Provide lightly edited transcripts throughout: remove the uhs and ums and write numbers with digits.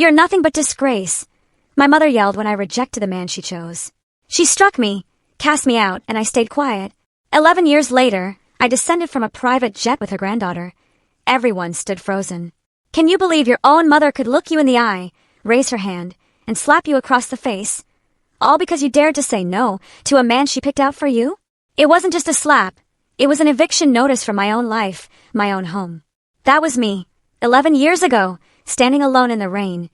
You're nothing but disgrace, my mother yelled when I rejected the man she chose. She struck me, cast me out, and I stayed quiet. 11 years later, I descended from a private jet with her granddaughter. Everyone stood frozen. Can you believe your own mother could look you in the eye, raise her hand, and slap you across the face? All because you dared to say no to a man she picked out for you? It wasn't just a slap. It was an eviction notice from my own life, my own home. That was me, 11 years ago, standing alone in the rain,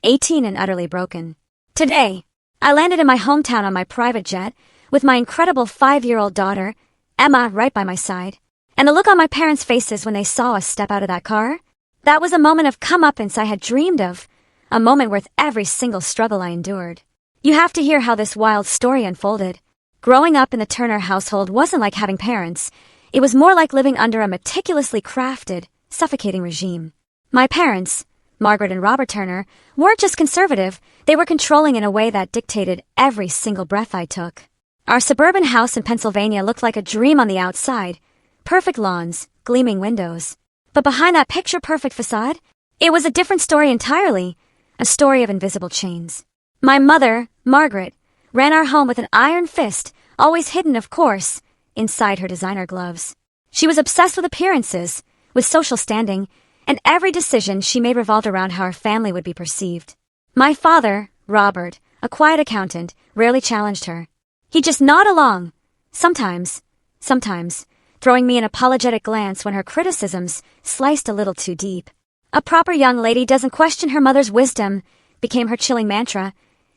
18 and utterly broken. Today, I landed in my hometown on my private jet, with my incredible 5-year-old daughter, Emma, right by my side. And the look on my parents' faces when they saw us step out of that car? That was a moment of comeuppance I had dreamed of, a moment worth every single struggle I endured. You have to hear how this wild story unfolded. Growing up in the Turner household wasn't like having parents. It was more like living under a meticulously crafted, suffocating regime. My parents, Margaret and Robert Turner, weren't just conservative, they were controlling in a way that dictated every single breath I took. Our suburban house in Pennsylvania looked like a dream on the outside. Perfect lawns, gleaming windows. But behind that picture-perfect facade, it was a different story entirely, a story of invisible chains. My mother, Margaret, ran our home with an iron fist, always hidden, of course, inside her designer gloves. She was obsessed with appearances, with social standing, and every decision she made revolved around how our family would be perceived. My father, Robert, a quiet accountant, rarely challenged her. He'd just nod along, sometimes, throwing me an apologetic glance when her criticisms sliced a little too deep. A proper young lady doesn't question her mother's wisdom, became her chilling mantra,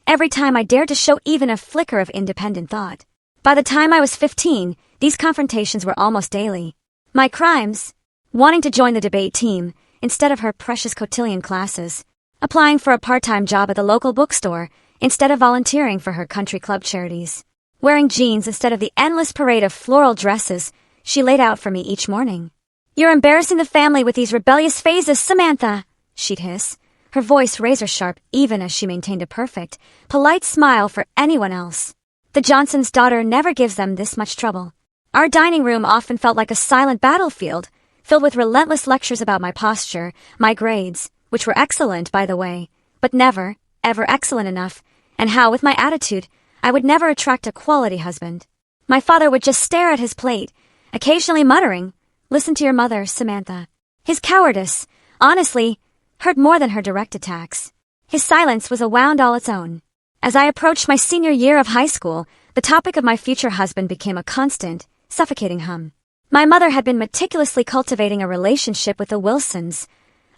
every time I dared to show even a flicker of independent thought. By the time I was 15, these confrontations were almost daily. My crimes: wanting to join the debate team instead of her precious cotillion classes, applying for a part-time job at the local bookstore instead of volunteering for her country club charities, wearing jeans instead of the endless parade of floral dresses she laid out for me each morning. You're embarrassing the family with these rebellious phases, Samantha, she'd hiss, her voice razor-sharp even as she maintained a perfect, polite smile for anyone else. The Johnsons' daughter never gives them this much trouble. Our dining room often felt like a silent battlefield, filled with relentless lectures about my posture, my grades, which were excellent, by the way, but never, ever excellent enough, and how, with my attitude, I would never attract a quality husband. My father would just stare at his plate, occasionally muttering, "Listen to your mother, Samantha." His cowardice, honestly, hurt more than her direct attacks. His silence was a wound all its own. As I approached my senior year of high school, the topic of my future husband became a constant, suffocating hum. My mother had been meticulously cultivating a relationship with the Wilsons,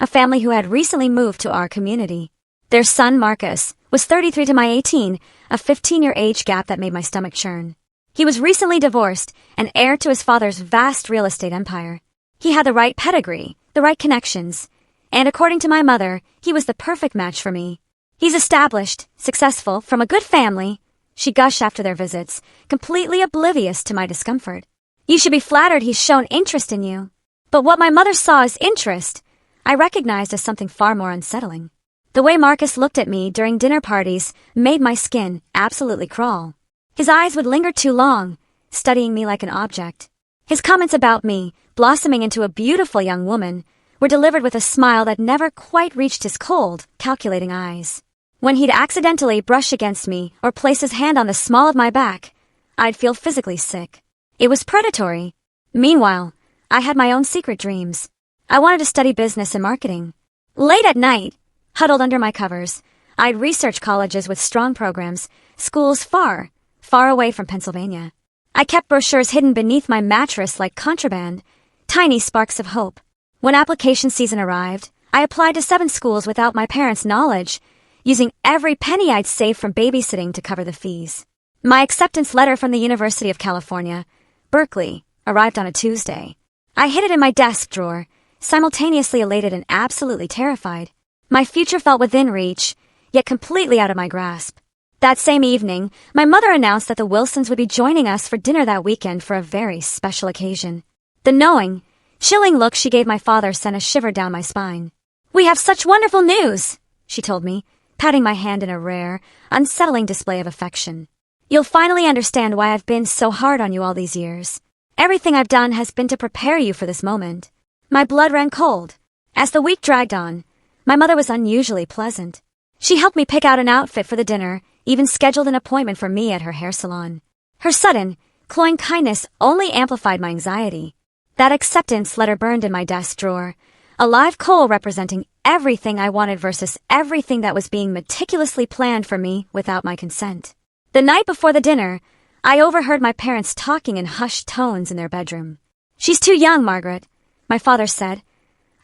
a family who had recently moved to our community. Their son, Marcus, was 33 to my 18, a 15-year age gap that made my stomach churn. He was recently divorced and heir to his father's vast real estate empire. He had the right pedigree, the right connections, and according to my mother, he was the perfect match for me. He's established, successful, from a good family, she gushed after their visits, completely oblivious to my discomfort. You should be flattered he's shown interest in you. But what my mother saw as interest, I recognized as something far more unsettling. The way Marcus looked at me during dinner parties made my skin absolutely crawl. His eyes would linger too long, studying me like an object. His comments about me, blossoming into a beautiful young woman, were delivered with a smile that never quite reached his cold, calculating eyes. When he'd accidentally brush against me or place his hand on the small of my back, I'd feel physically sick. It was predatory. Meanwhile, I had my own secret dreams. I wanted to study business and marketing. Late at night, huddled under my covers, I'd research colleges with strong programs, schools far, far away from Pennsylvania. I kept brochures hidden beneath my mattress like contraband, tiny sparks of hope. When application season arrived, I applied to 7 schools without my parents' knowledge, using every penny I'd saved from babysitting to cover the fees. My acceptance letter from the University of California, Berkeley, arrived on a Tuesday. I hid it in my desk drawer, simultaneously elated and absolutely terrified. My future felt within reach, yet completely out of my grasp. That same evening, my mother announced that the Wilsons would be joining us for dinner that weekend for a very special occasion. The knowing, chilling look she gave my father sent a shiver down my spine. "We have such wonderful news," she told me, patting my hand in a rare, unsettling display of affection. "You'll finally understand why I've been so hard on you all these years. Everything I've done has been to prepare you for this moment." My blood ran cold. As the week dragged on, My mother was unusually pleasant. She helped me pick out an outfit for the dinner, even scheduled an appointment for me at her hair salon. Her sudden, cloying kindness only amplified my anxiety. That acceptance letter burned in my desk drawer, a live coal representing everything I wanted versus everything that was being meticulously planned for me without my consent. The night before the dinner, I overheard my parents talking in hushed tones in their bedroom. "She's too young, Margaret," my father said,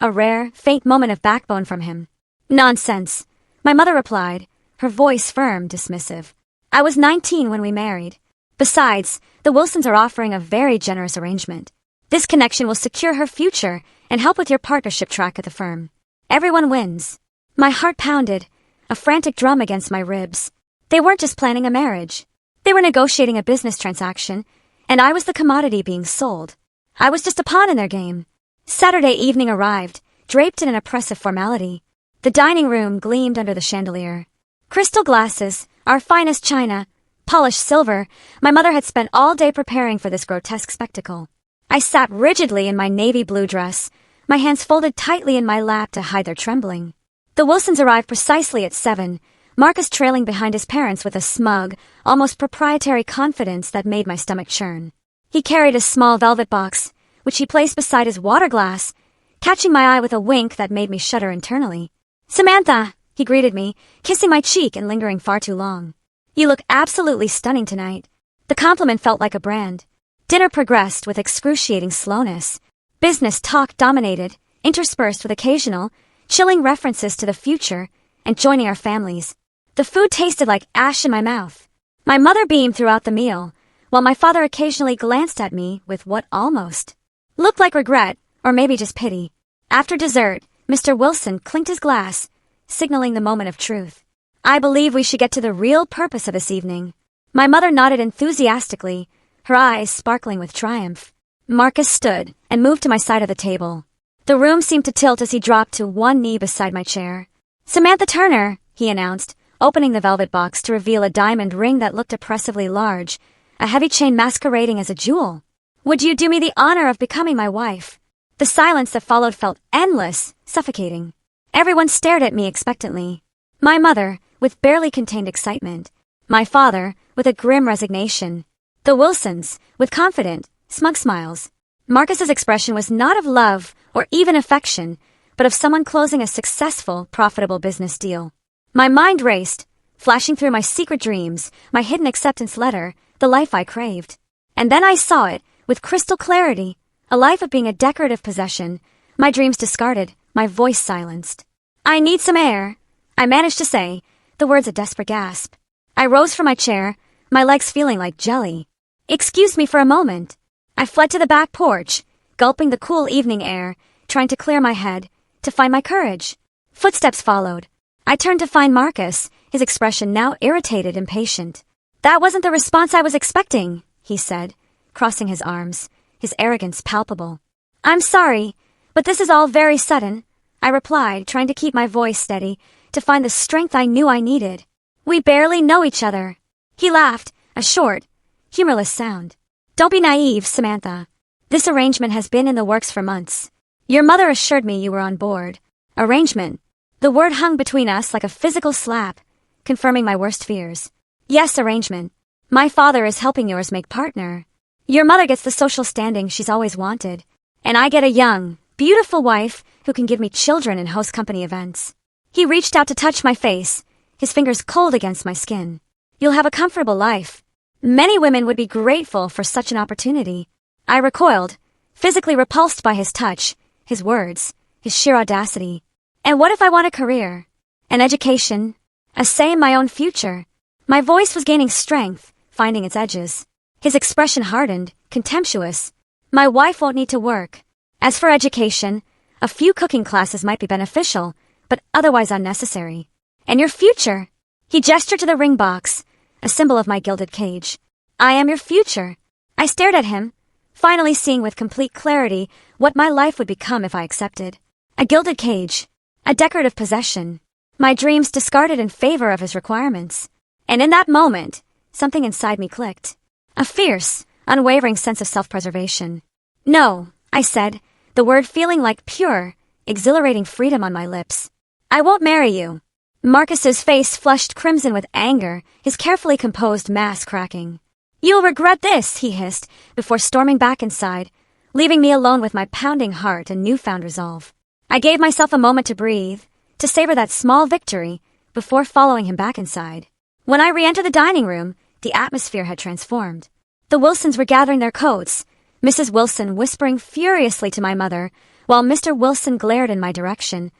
a rare, faint moment of backbone from him. "Nonsense," my mother replied, her voice firm, dismissive. "I was 19 when we married. Besides, the Wilsons are offering a very generous arrangement. This connection will secure her future and help with your partnership track at the firm. Everyone wins." My heart pounded, a frantic drum against my ribs. They weren't just planning a marriage. They were negotiating a business transaction, and I was the commodity being sold. I was just a pawn in their game. Saturday evening arrived, draped in an oppressive formality. The dining room gleamed under the chandelier. Crystal glasses, our finest china, polished silver. My mother had spent all day preparing for this grotesque spectacle. I sat rigidly in my navy blue dress, my hands folded tightly in my lap to hide their trembling. The Wilsons arrived precisely at 7, Marcus trailing behind his parents with a smug, almost proprietary confidence that made my stomach churn. He carried a small velvet box, which he placed beside his water glass, catching my eye with a wink that made me shudder internally. "Samantha," he greeted me, kissing my cheek and lingering far too long. "You look absolutely stunning tonight." The compliment felt like a brand. Dinner progressed with excruciating slowness. Business talk dominated, interspersed with occasional, chilling references to the future and joining our families. The food tasted like ash in my mouth. My mother beamed throughout the meal, while my father occasionally glanced at me with what almost looked like regret, or maybe just pity. After dessert, Mr. Wilson clinked his glass, signaling the moment of truth. "I believe we should get to the real purpose of this evening." My mother nodded enthusiastically, her eyes sparkling with triumph. Marcus stood and moved to my side of the table. The room seemed to tilt as he dropped to one knee beside my chair. "Samantha Turner," he announced, opening the velvet box to reveal a diamond ring that looked oppressively large, a heavy chain masquerading as a jewel. "Would you do me the honor of becoming my wife?" The silence that followed felt endless, suffocating. Everyone stared at me expectantly. My mother, with barely contained excitement. My father, with a grim resignation. The Wilsons, with confident, smug smiles. Marcus's expression was not of love or even affection, but of someone closing a successful, profitable business deal. My mind raced, flashing through my secret dreams, my hidden acceptance letter, the life I craved. And then I saw it, with crystal clarity, a life of being a decorative possession, my dreams discarded, my voice silenced. "I need some air," I managed to say, the words a desperate gasp. I rose from my chair, my legs feeling like jelly. "Excuse me for a moment." I fled to the back porch, gulping the cool evening air, trying to clear my head, to find my courage. Footsteps followed. I turned to find Marcus, his expression now irritated and patient. "That wasn't the response I was expecting," he said, crossing his arms, his arrogance palpable. "I'm sorry, but this is all very sudden," I replied, trying to keep my voice steady, to find the strength I knew I needed. "We barely know each other." He laughed, a short, humorless sound. "Don't be naive, Samantha. This arrangement has been in the works for months. Your mother assured me you were on board." Arrangement. The word hung between us like a physical slap, confirming my worst fears. "Yes, arrangement. My father is helping yours make partner. Your mother gets the social standing she's always wanted, and I get a young, beautiful wife who can give me children and host company events." He reached out to touch my face, his fingers cold against my skin. "You'll have a comfortable life. Many women would be grateful for such an opportunity." I recoiled, physically repulsed by his touch, his words, his sheer audacity. "And what if I want a career? An education? A say in my own future?" My voice was gaining strength, finding its edges. His expression hardened, contemptuous. "My wife won't need to work. As for education, a few cooking classes might be beneficial, but otherwise unnecessary. And your future?" He gestured to the ring box, a symbol of my gilded cage. "I am your future." I stared at him, finally seeing with complete clarity what my life would become if I accepted. A gilded cage. A decorative possession. My dreams discarded in favor of his requirements. And in that moment, something inside me clicked. A fierce, unwavering sense of self-preservation. "No," I said, the word feeling like pure, exhilarating freedom on my lips. I won't marry you. Marcus's face flushed crimson with anger, his carefully composed mask cracking. You'll regret this, he hissed, before storming back inside, leaving me alone with my pounding heart and newfound resolve. I gave myself a moment to breathe, to savor that small victory, before following him back inside. When I re-entered the dining room, the atmosphere had transformed. The Wilsons were gathering their coats, Mrs. Wilson whispering furiously to my mother, while Mr. Wilson glared in my direction,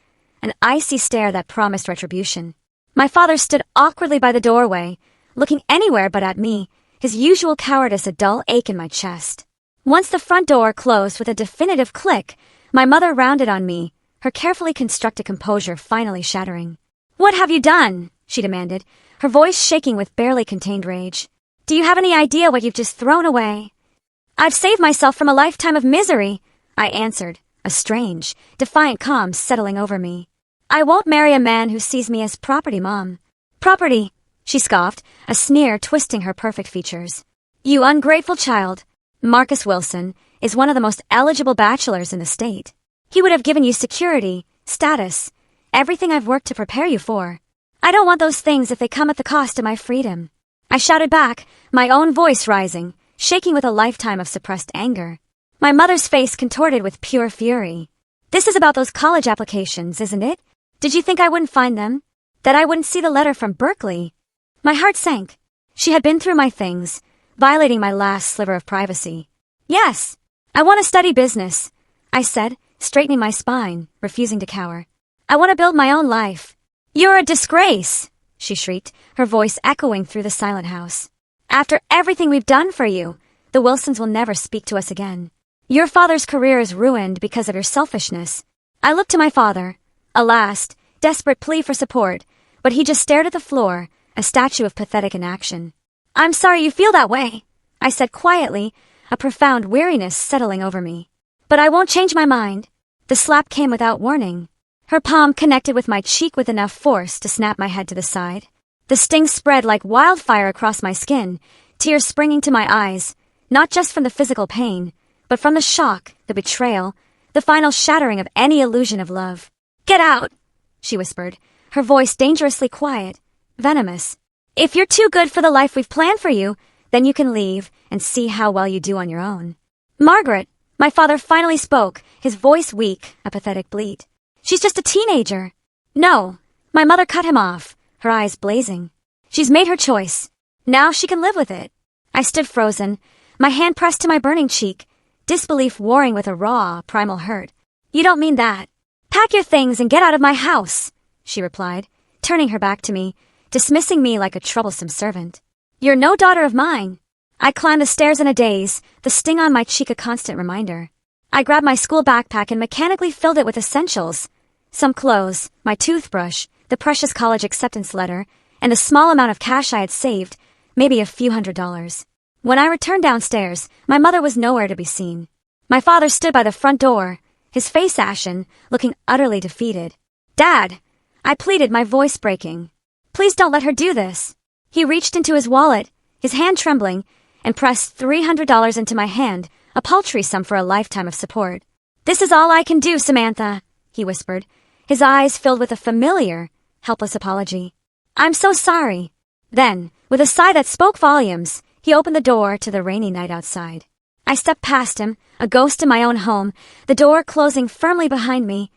an icy stare that promised retribution. My father stood awkwardly by the doorway, looking anywhere but at me, his usual cowardice a dull ache in my chest. Once the front door closed with a definitive click, my mother rounded on me, her carefully constructed composure finally shattering. What have you done? She demanded, her voice shaking with barely contained rage. Do you have any idea what you've just thrown away? I've saved myself from a lifetime of misery, I answered, a strange, defiant calm settling over me. I won't marry a man who sees me as property, Mom. Property, she scoffed, a sneer twisting her perfect features. You ungrateful child. Marcus Wilson is one of the most eligible bachelors in the state. He would have given you security, status, everything I've worked to prepare you for. I don't want those things if they come at the cost of my freedom. I shouted back, my own voice rising, shaking with a lifetime of suppressed anger. My mother's face contorted with pure fury. This is about those college applications, isn't it? Did you think I wouldn't find them? That I wouldn't see the letter from Berkeley? My heart sank. She had been through my things, violating my last sliver of privacy. Yes, I want to study business, I said, straightening my spine, refusing to cower. I want to build my own life. You're a disgrace, she shrieked, her voice echoing through the silent house. After everything we've done for you, the Wilsons will never speak to us again. Your father's career is ruined because of your selfishness. I looked to my father, a last, desperate plea for support, but he just stared at the floor, a statue of pathetic inaction. I'm sorry you feel that way, I said quietly, a profound weariness settling over me. But I won't change my mind. The slap came without warning. Her palm connected with my cheek with enough force to snap my head to the side. The sting spread like wildfire across my skin, tears springing to my eyes, not just from the physical pain, but from the shock, the betrayal, the final shattering of any illusion of love. Get out, she whispered, her voice dangerously quiet, venomous. If you're too good for the life we've planned for you, then you can leave and see how well you do on your own. Margaret, my father finally spoke, his voice weak, a pathetic bleat. She's just a teenager. No, my mother cut him off, her eyes blazing. She's made her choice. Now she can live with it. I stood frozen, my hand pressed to my burning cheek, disbelief warring with a raw, primal hurt. You don't mean that. Pack your things and get out of my house, she replied, turning her back to me, dismissing me like a troublesome servant. You're no daughter of mine. I climbed the stairs in a daze, the sting on my cheek a constant reminder. I grabbed my school backpack and mechanically filled it with essentials. Some clothes, my toothbrush, the precious college acceptance letter, and the small amount of cash I had saved, maybe a few $100s. When I returned downstairs, my mother was nowhere to be seen. My father stood by the front door, his face ashen, looking utterly defeated. Dad, I pleaded, my voice breaking. Please don't let her do this. He reached into his wallet, his hand trembling, and pressed $300 into my hand, a paltry sum for a lifetime of support. This is all I can do, Samantha, he whispered, his eyes filled with a familiar, helpless apology. I'm so sorry. Then, with a sigh that spoke volumes, he opened the door to the rainy night outside. I stepped past him, a ghost in my own home, the door closing firmly behind me,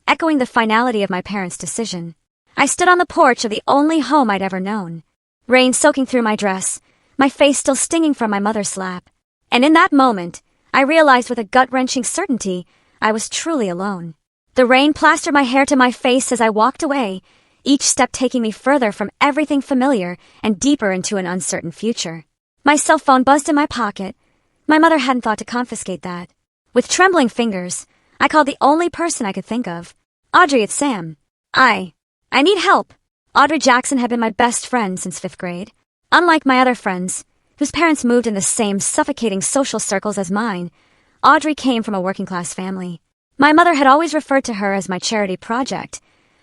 echoing the finality of my parents' decision. I stood on the porch of the only home I'd ever known, rain soaking through my dress, my face still stinging from my mother's slap. And in that moment, I realized with a gut-wrenching certainty I was truly alone. The rain plastered my hair to my face as I walked away, each step taking me further from everything familiar and deeper into an uncertain future. My cell phone buzzed in my pocket. My mother hadn't thought to confiscate that. With trembling fingers, I called the only person I could think of. Audrey, it's Sam. I need help. Audrey Jackson had been my best friend since 5th grade. Unlike my other friends, whose parents moved in the same suffocating social circles as mine, Audrey came from a working-class family. My mother had always referred to her as my charity project,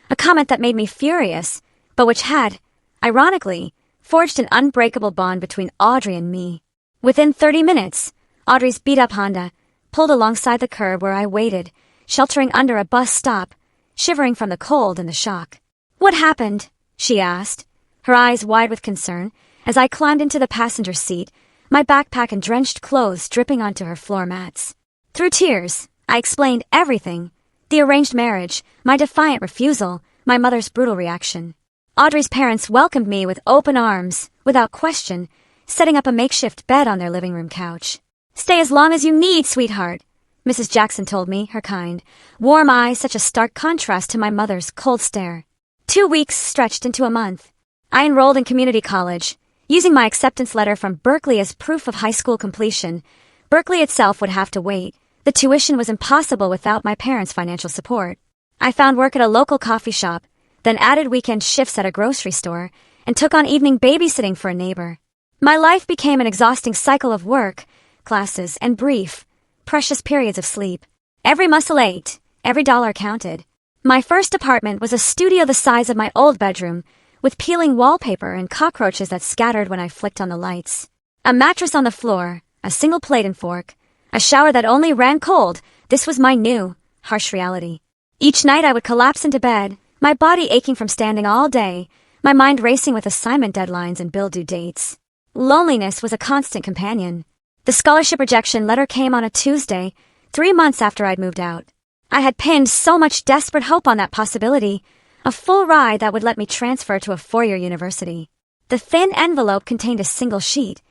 a comment that made me furious, but which had, ironically, forged an unbreakable bond between Audrey and me. Within 30 minutes, Audrey's beat-up Honda pulled alongside the curb where I waited, sheltering under a bus stop, shivering from the cold and the shock. "What happened?" she asked, her eyes wide with concern, as I climbed into the passenger seat, my backpack and drenched clothes dripping onto her floor mats. Through tears, I explained everything: the arranged marriage, my defiant refusal, my mother's brutal reaction. Audrey's parents welcomed me with open arms, without question, setting up a makeshift bed on their living room couch. "Stay as long as you need, sweetheart," Mrs. Jackson told me, her kind, warm eyes such a stark contrast to my mother's cold stare. 2 weeks stretched into a month. I enrolled in community college, using my acceptance letter from Berkeley as proof of high school completion. Berkeley itself would have to wait. The tuition was impossible without my parents' financial support. I found work at a local coffee shop, then added weekend shifts at a grocery store, and took on evening babysitting for a neighbor. My life became an exhausting cycle of work, classes, and brief, precious periods of sleep. Every muscle ached, every dollar counted. My first apartment was a studio the size of my old bedroom, with peeling wallpaper and cockroaches that scattered when I flicked on the lights. A mattress on the floor, a single plate and fork, a shower that only ran cold. This was my new, harsh reality. Each night I would collapse into bed, my body aching from standing all day, my mind racing with assignment deadlines and bill due dates. Loneliness was a constant companion. The scholarship rejection letter came on a Tuesday, 3 months after I'd moved out. I had pinned so much desperate hope on that possibility, a full ride that would let me transfer to a 4-year university. The thin envelope contained a single sheet.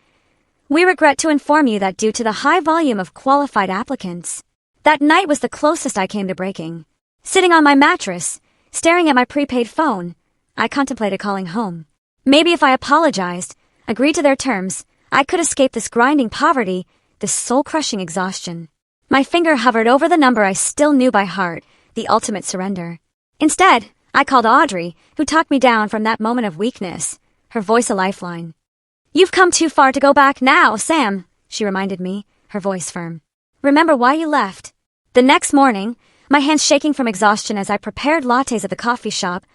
"We regret to inform you that due to the high volume of qualified applicants." That night was the closest I came to breaking. Sitting on my mattress, staring at my prepaid phone, I contemplated calling home. Maybe if I apologized, agreed to their terms, I could escape this grinding poverty, this soul-crushing exhaustion. My finger hovered over the number I still knew by heart, the ultimate surrender. Instead, I called Audrey, who talked me down from that moment of weakness, her voice a lifeline. "You've come too far to go back now, Sam," she reminded me, her voice firm. "Remember why you left." The next morning, my hands shaking from exhaustion as I prepared lattes at the coffee shop,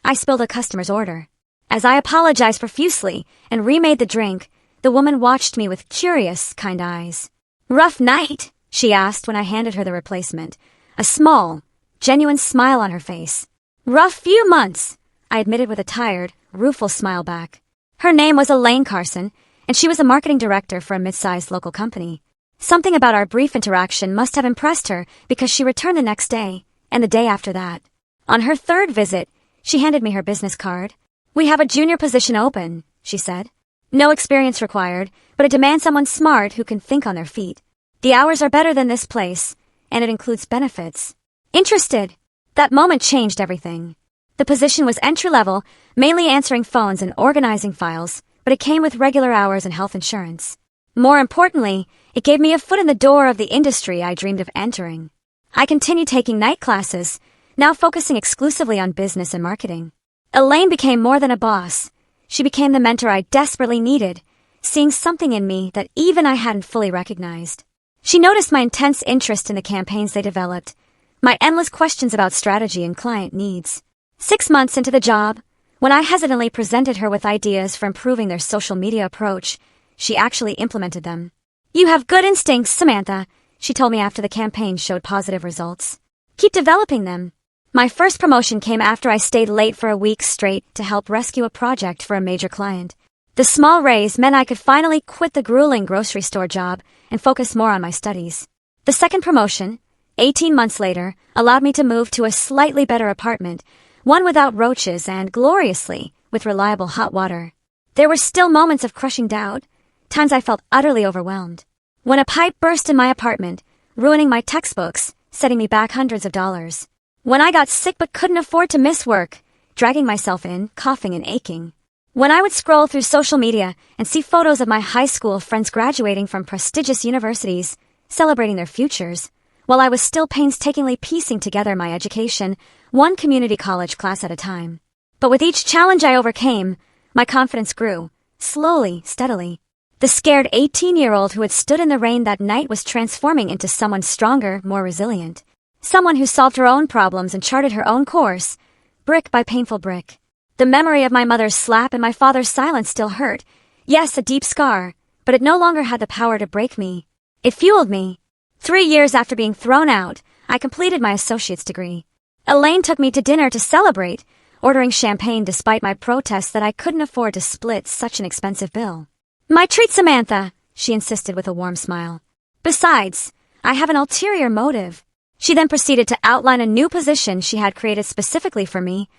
I spilled a customer's order. As I apologized profusely and remade the drink, the woman watched me with curious, kind eyes. "Rough night?" she asked when I handed her the replacement, a small, genuine smile on her face. "Rough few months," I admitted with a tired, rueful smile back. Her name was Elaine Carson, and she was a marketing director for a mid-sized local company. Something about our brief interaction must have impressed her because she returned the next day, and the day after that. On her third visit, she handed me her business card. "We have a junior position open," she said. "No experience required, but it demands someone smart who can think on their feet. The hours are better than this place, and it includes benefits." Interested? That moment changed everything. The position was entry-level, mainly answering phones and organizing files, but it came with regular hours and health insurance. More importantly, it gave me a foot in the door of the industry I dreamed of entering. I continued taking night classes, now focusing exclusively on business and marketing. Elaine became more than a boss. She became the mentor I desperately needed, seeing something in me that even I hadn't fully recognized. She noticed my intense interest in the campaigns they developed, my endless questions about strategy and client needs. 6 months into the job, when I hesitantly presented her with ideas for improving their social media approach, she actually implemented them. "You have good instincts, Samantha," she told me after the campaign showed positive results. "Keep developing them." My first promotion came after I stayed late for a week straight to help rescue a project for a major client. The small raise meant I could finally quit the grueling grocery store job and focus more on my studies. The second promotion, 18 months later, allowed me to move to a slightly better apartment, one without roaches and, gloriously, with reliable hot water. There were still moments of crushing doubt, times I felt utterly overwhelmed. When a pipe burst in my apartment, ruining my textbooks, setting me back hundreds of dollars. When I got sick but couldn't afford to miss work, dragging myself in, coughing and aching. When I would scroll through social media and see photos of my high school friends graduating from prestigious universities, celebrating their futures, while I was still painstakingly piecing together my education, one community college class at a time. But with each challenge I overcame, my confidence grew, slowly, steadily. The scared 18-year-old who had stood in the rain that night was transforming into someone stronger, more resilient. Someone who solved her own problems and charted her own course, brick by painful brick. The memory of my mother's slap and my father's silence still hurt. Yes, a deep scar, but it no longer had the power to break me. It fueled me. 3 years after being thrown out, I completed my associate's degree. Elaine took me to dinner to celebrate, ordering champagne despite my protests that I couldn't afford to split such an expensive bill. My treat, Samantha, she insisted with a warm smile. Besides, I have an ulterior motive. She then proceeded to outline a new position she had created specifically for me,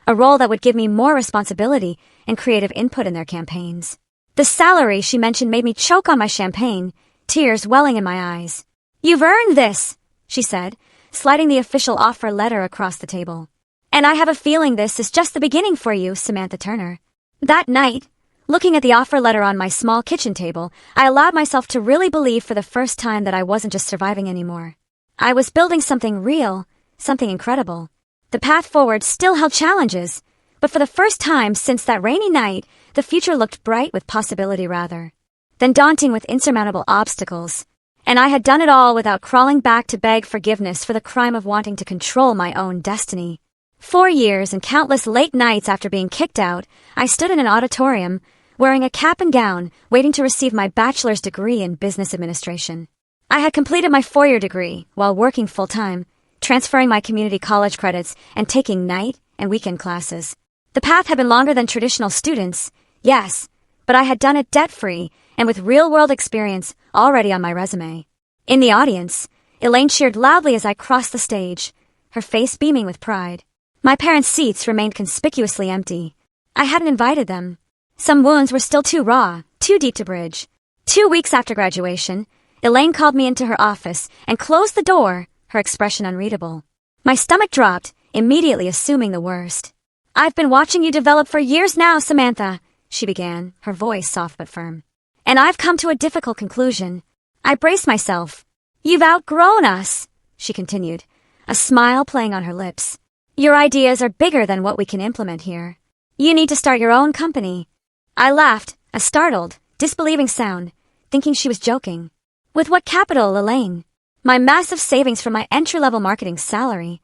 a role that would give me more responsibility and creative input in their campaigns. The salary she mentioned made me choke on my champagne, tears welling in my eyes. You've earned this, she said, sliding the official offer letter across the table. And I have a feeling this is just the beginning for you, Samantha Turner. That night, looking at the offer letter on my small kitchen table, I allowed myself to really believe for the first time that I wasn't just surviving anymore. I was building something real, something incredible. The path forward still held challenges, but for the first time since that rainy night, the future looked bright with possibility rather than daunting with insurmountable obstacles. And I had done it all without crawling back to beg forgiveness for the crime of wanting to control my own destiny. 4 years and countless late nights after being kicked out, I stood in an auditorium, wearing a cap and gown, waiting to receive my bachelor's degree in business administration. I had completed my 4-year degree while working full-time, transferring my community college credits and taking night and weekend classes. The path had been longer than traditional students, yes, but I had done it debt-free and with real-world experience already on my resume. In the audience, Elaine cheered loudly as I crossed the stage, her face beaming with pride. My parents' seats remained conspicuously empty. I hadn't invited them. Some wounds were still too raw, too deep to bridge. 2 weeks after graduation, Elaine called me into her office and closed the door, her expression unreadable. My stomach dropped, immediately assuming the worst. I've been watching you develop for years now, Samantha, she began, her voice soft but firm. And I've come to a difficult conclusion. I braced myself. You've outgrown us, she continued, a smile playing on her lips. Your ideas are bigger than what we can implement here. You need to start your own company. I laughed, a startled, disbelieving sound, thinking she was joking. With what capital, Elaine? My massive savings from my entry-level marketing salary.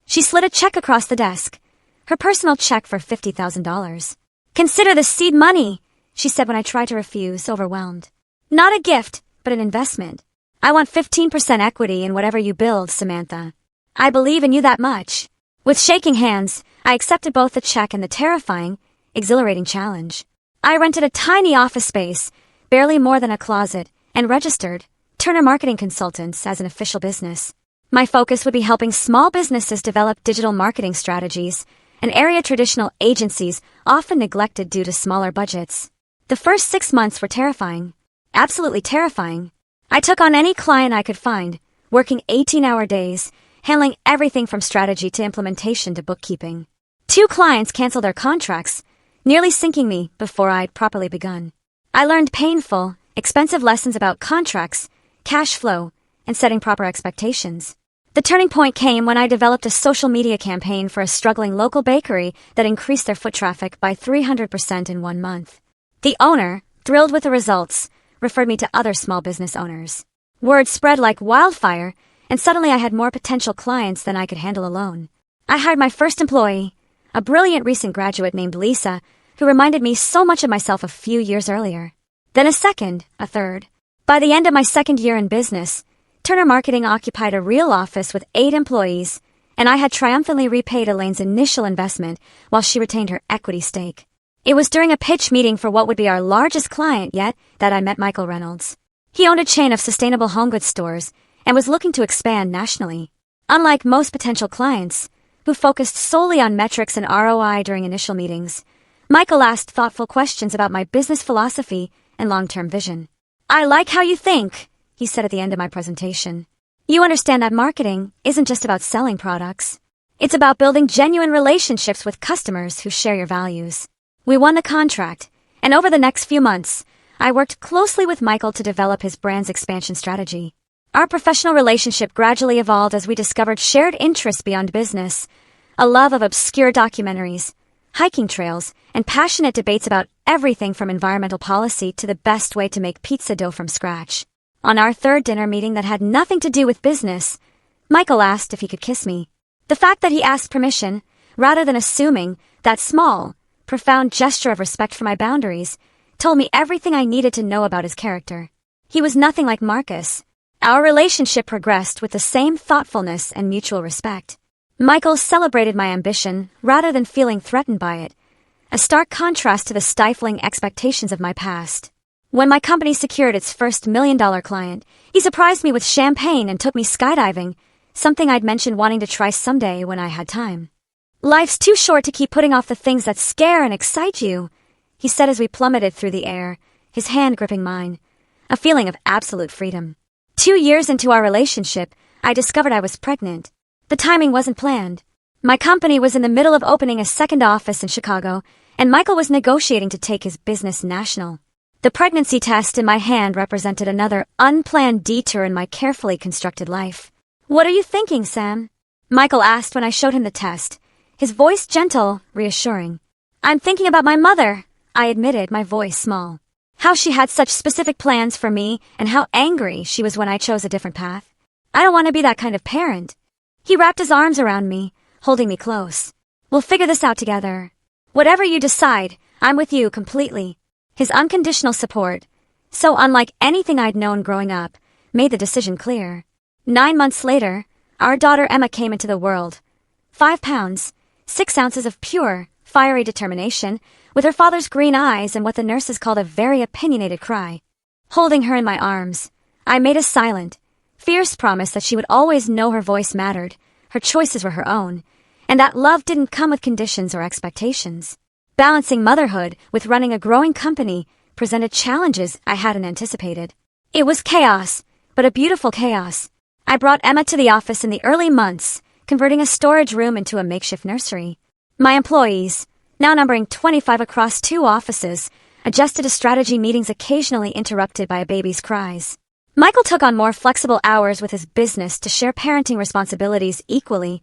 She slid a check across the desk, her personal check for $50,000. Consider this seed money, she said when I tried to refuse, overwhelmed. Not a gift, but an investment. I want 15% equity in whatever you build, Samantha. I believe in you that much. With shaking hands, I accepted both the check and the terrifying, exhilarating challenge. I rented a tiny office space, barely more than a closet, and registered Turner Marketing Consultants as an official business. My focus would be helping small businesses develop digital marketing strategies, an area traditional agencies often neglected due to smaller budgets. The first 6 months were terrifying. Absolutely terrifying. I took on any client I could find, working 18-hour days, handling everything from strategy to implementation to bookkeeping. 2 clients canceled their contracts, nearly sinking me before I'd properly begun. I learned painful, expensive lessons about contracts, cash flow, and setting proper expectations. The turning point came when I developed a social media campaign for a struggling local bakery that increased their foot traffic by 300% in 1 month. The owner, thrilled with the results, referred me to other small business owners. Word spread like wildfire, and suddenly I had more potential clients than I could handle alone. I hired my first employee, a brilliant recent graduate named Lisa, who reminded me so much of myself a few years earlier. Then a second, a third. By the end of my 2nd year in business, Turner Marketing occupied a real office with 8 employees, and I had triumphantly repaid Elaine's initial investment while she retained her equity stake. It was during a pitch meeting for what would be our largest client yet that I met Michael Reynolds. He owned a chain of sustainable home goods stores and was looking to expand nationally. Unlike most potential clients, who focused solely on metrics and ROI during initial meetings, Michael asked thoughtful questions about my business philosophy and long-term vision. I like how you think, he said at the end of my presentation. You understand that marketing isn't just about selling products. It's about building genuine relationships with customers who share your values. We won the contract, and over the next few months, I worked closely with Michael to develop his brand's expansion strategy. Our professional relationship gradually evolved as we discovered shared interests beyond business, a love of obscure documentaries, hiking trails, and passionate debates about everything from environmental policy to the best way to make pizza dough from scratch. On our 3rd dinner meeting that had nothing to do with business, Michael asked if he could kiss me. The fact that he asked permission, rather than assuming that small, profound gesture of respect for my boundaries, told me everything I needed to know about his character. He was nothing like Marcus. Our relationship progressed with the same thoughtfulness and mutual respect. Michael celebrated my ambition rather than feeling threatened by it, a stark contrast to the stifling expectations of my past. When my company secured its first million-dollar client, he surprised me with champagne and took me skydiving, something I'd mentioned wanting to try someday when I had time. "Life's too short to keep putting off the things that scare and excite you," he said as we plummeted through the air, his hand gripping mine, a feeling of absolute freedom. 2 years into our relationship, I discovered I was pregnant. The timing wasn't planned. My company was in the middle of opening a second office in Chicago, and Michael was negotiating to take his business national. The pregnancy test in my hand represented another unplanned detour in my carefully constructed life. "What are you thinking, Sam?" Michael asked when I showed him the test, his voice gentle, reassuring. "I'm thinking about my mother," I admitted, my voice small. How she had such specific plans for me and how angry she was when I chose a different path. I don't want to be that kind of parent. He wrapped his arms around me, holding me close. "We'll figure this out together. Whatever you decide, I'm with you completely." His unconditional support, so unlike anything I'd known growing up, made the decision clear. 9 months later, our daughter Emma came into the world. 5 pounds, 6 ounces of pure, fiery determination, with her father's green eyes and what the nurses called a very opinionated cry. Holding her in my arms, I made a silent, fierce promise that she would always know her voice mattered, her choices were her own, and that love didn't come with conditions or expectations. Balancing motherhood with running a growing company presented challenges I hadn't anticipated. It was chaos, but a beautiful chaos. I brought Emma to the office in the early months, converting a storage room into a makeshift nursery. My employees, now numbering 25 across 2 offices, adjusted to strategy meetings occasionally interrupted by a baby's cries. Michael took on more flexible hours with his business to share parenting responsibilities equally,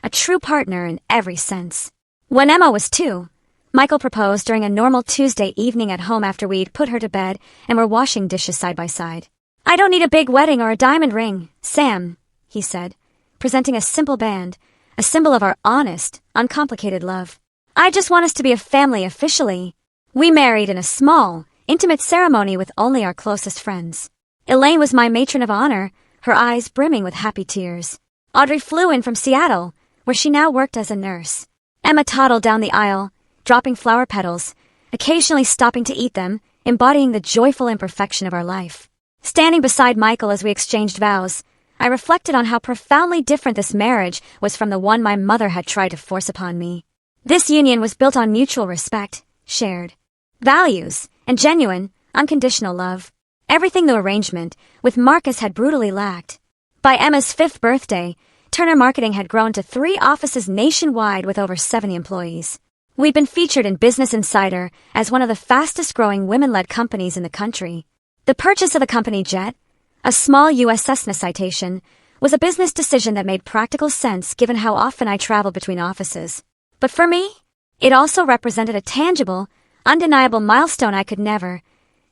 a true partner in every sense. When Emma was 2, Michael proposed during a normal Tuesday evening at home after we'd put her to bed and were washing dishes side by side. "I don't need a big wedding or a diamond ring, Sam," he said, presenting a simple band, a symbol of our honest, uncomplicated love. "I just want us to be a family officially." We married in a small, intimate ceremony with only our closest friends. Elaine was my matron of honor, her eyes brimming with happy tears. Audrey flew in from Seattle, where she now worked as a nurse. Emma toddled down the aisle, dropping flower petals, occasionally stopping to eat them, embodying the joyful imperfection of our life. Standing beside Michael as we exchanged vows, I reflected on how profoundly different this marriage was from the one my mother had tried to force upon me. This union was built on mutual respect, shared values, and genuine, unconditional love. Everything the arrangement with Marcus had brutally lacked. By Emma's 5th birthday, Turner Marketing had grown to 3 offices nationwide with over 70 employees. We'd been featured in Business Insider as one of the fastest-growing women-led companies in the country. The purchase of the company jet, a small U.S. Cessna citation, was a business decision that made practical sense given how often I traveled between offices. But for me, it also represented a tangible, undeniable milestone I could never,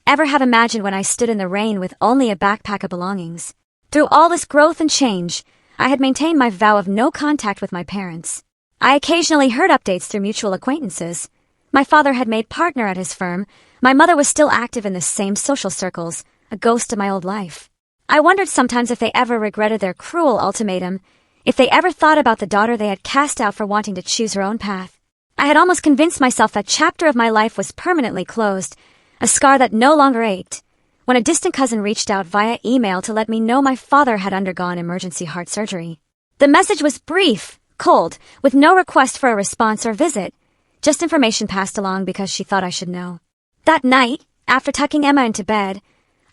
ever have imagined when I stood in the rain with only a backpack of belongings. Through all this growth and change, I had maintained my vow of no contact with my parents. I occasionally heard updates through mutual acquaintances. My father had made partner at his firm. My mother was still active in the same social circles, a ghost of my old life. I wondered sometimes if they ever regretted their cruel ultimatum, if they ever thought about the daughter they had cast out for wanting to choose her own path. I had almost convinced myself that chapter of my life was permanently closed, a scar that no longer ached, when a distant cousin reached out via email to let me know my father had undergone emergency heart surgery. The message was brief, cold, with no request for a response or visit, just information passed along because she thought I should know. That night, after tucking Emma into bed,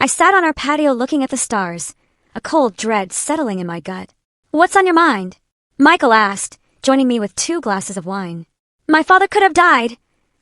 I sat on our patio looking at the stars, a cold dread settling in my gut. "What's on your mind?" Michael asked, joining me with 2 glasses of wine. "My father could have died,"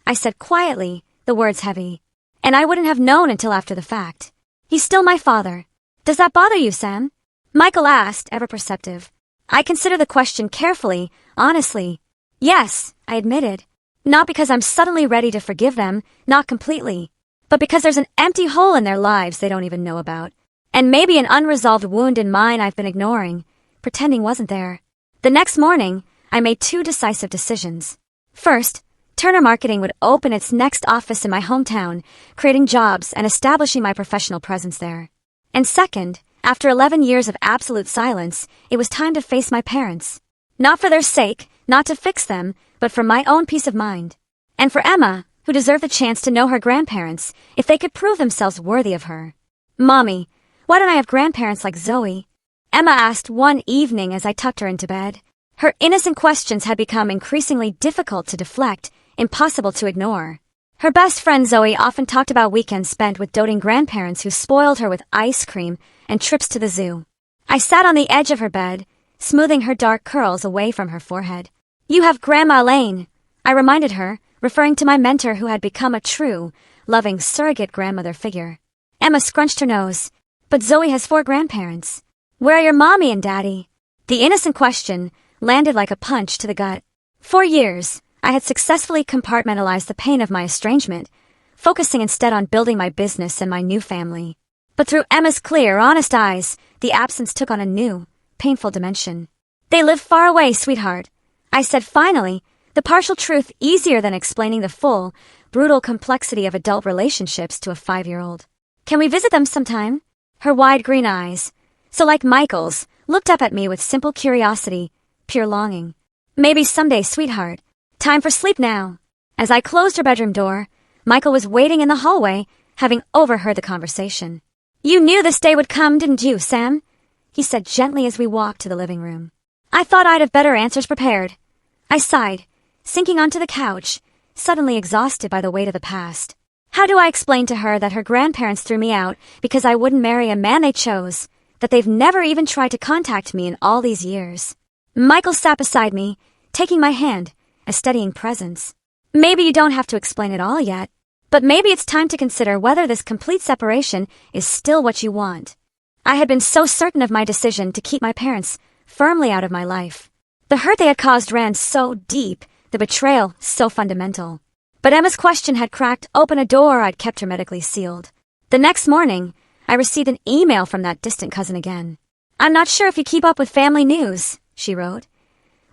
I said quietly, the words heavy. "And I wouldn't have known until after the fact. He's still my father. Does that bother you, Sam?" Michael asked, ever perceptive. I considered the question carefully, honestly. "Yes," I admitted. "Not because I'm suddenly ready to forgive them, not completely, but because there's an empty hole in their lives they don't even know about. And maybe an unresolved wound in mine I've been ignoring, pretending wasn't there." The next morning, I made 2 decisive decisions. First, Turner Marketing would open its next office in my hometown, creating jobs and establishing my professional presence there. And second, after 11 years of absolute silence, it was time to face my parents. Not for their sake, not to fix them, but for my own peace of mind. And for Emma, who deserved the chance to know her grandparents if they could prove themselves worthy of her. "Mommy, why don't I have grandparents like Zoe?" Emma asked one evening as I tucked her into bed. Her innocent questions had become increasingly difficult to deflect, impossible to ignore. Her best friend Zoe often talked about weekends spent with doting grandparents who spoiled her with ice cream and trips to the zoo. I sat on the edge of her bed, smoothing her dark curls away from her forehead. "You have Grandma Lane," I reminded her, referring to my mentor who had become a true, loving surrogate grandmother figure. Emma scrunched her nose. "But Zoe has 4 grandparents. Where are your mommy and daddy?" The innocent question landed like a punch to the gut. For years, I had successfully compartmentalized the pain of my estrangement, focusing instead on building my business and my new family. But through Emma's clear, honest eyes, the absence took on a new, painful dimension. "They live far away, sweetheart," I said finally, the partial truth easier than explaining the full, brutal complexity of adult relationships to a 5-year-old. "Can we visit them sometime?" Her wide green eyes, so like Michael's, looked up at me with simple curiosity, pure longing. "Maybe someday, sweetheart. Time for sleep now." As I closed her bedroom door, Michael was waiting in the hallway, having overheard the conversation. "You knew this day would come, didn't you, Sam?" he said gently as we walked to the living room. "I thought I'd have better answers prepared." I sighed, sinking onto the couch, suddenly exhausted by the weight of the past. How do I explain to her that her grandparents threw me out because I wouldn't marry a man they chose, that they've never even tried to contact me in all these years? Michael sat beside me, taking my hand, a steadying presence. "Maybe you don't have to explain it all yet, but maybe it's time to consider whether this complete separation is still what you want." I had been so certain of my decision to keep my parents firmly out of my life. The hurt they had caused ran so deep, the betrayal so fundamental. But Emma's question had cracked open a door I'd kept hermetically sealed. The next morning, I received an email from that distant cousin again. "I'm not sure if you keep up with family news," she wrote,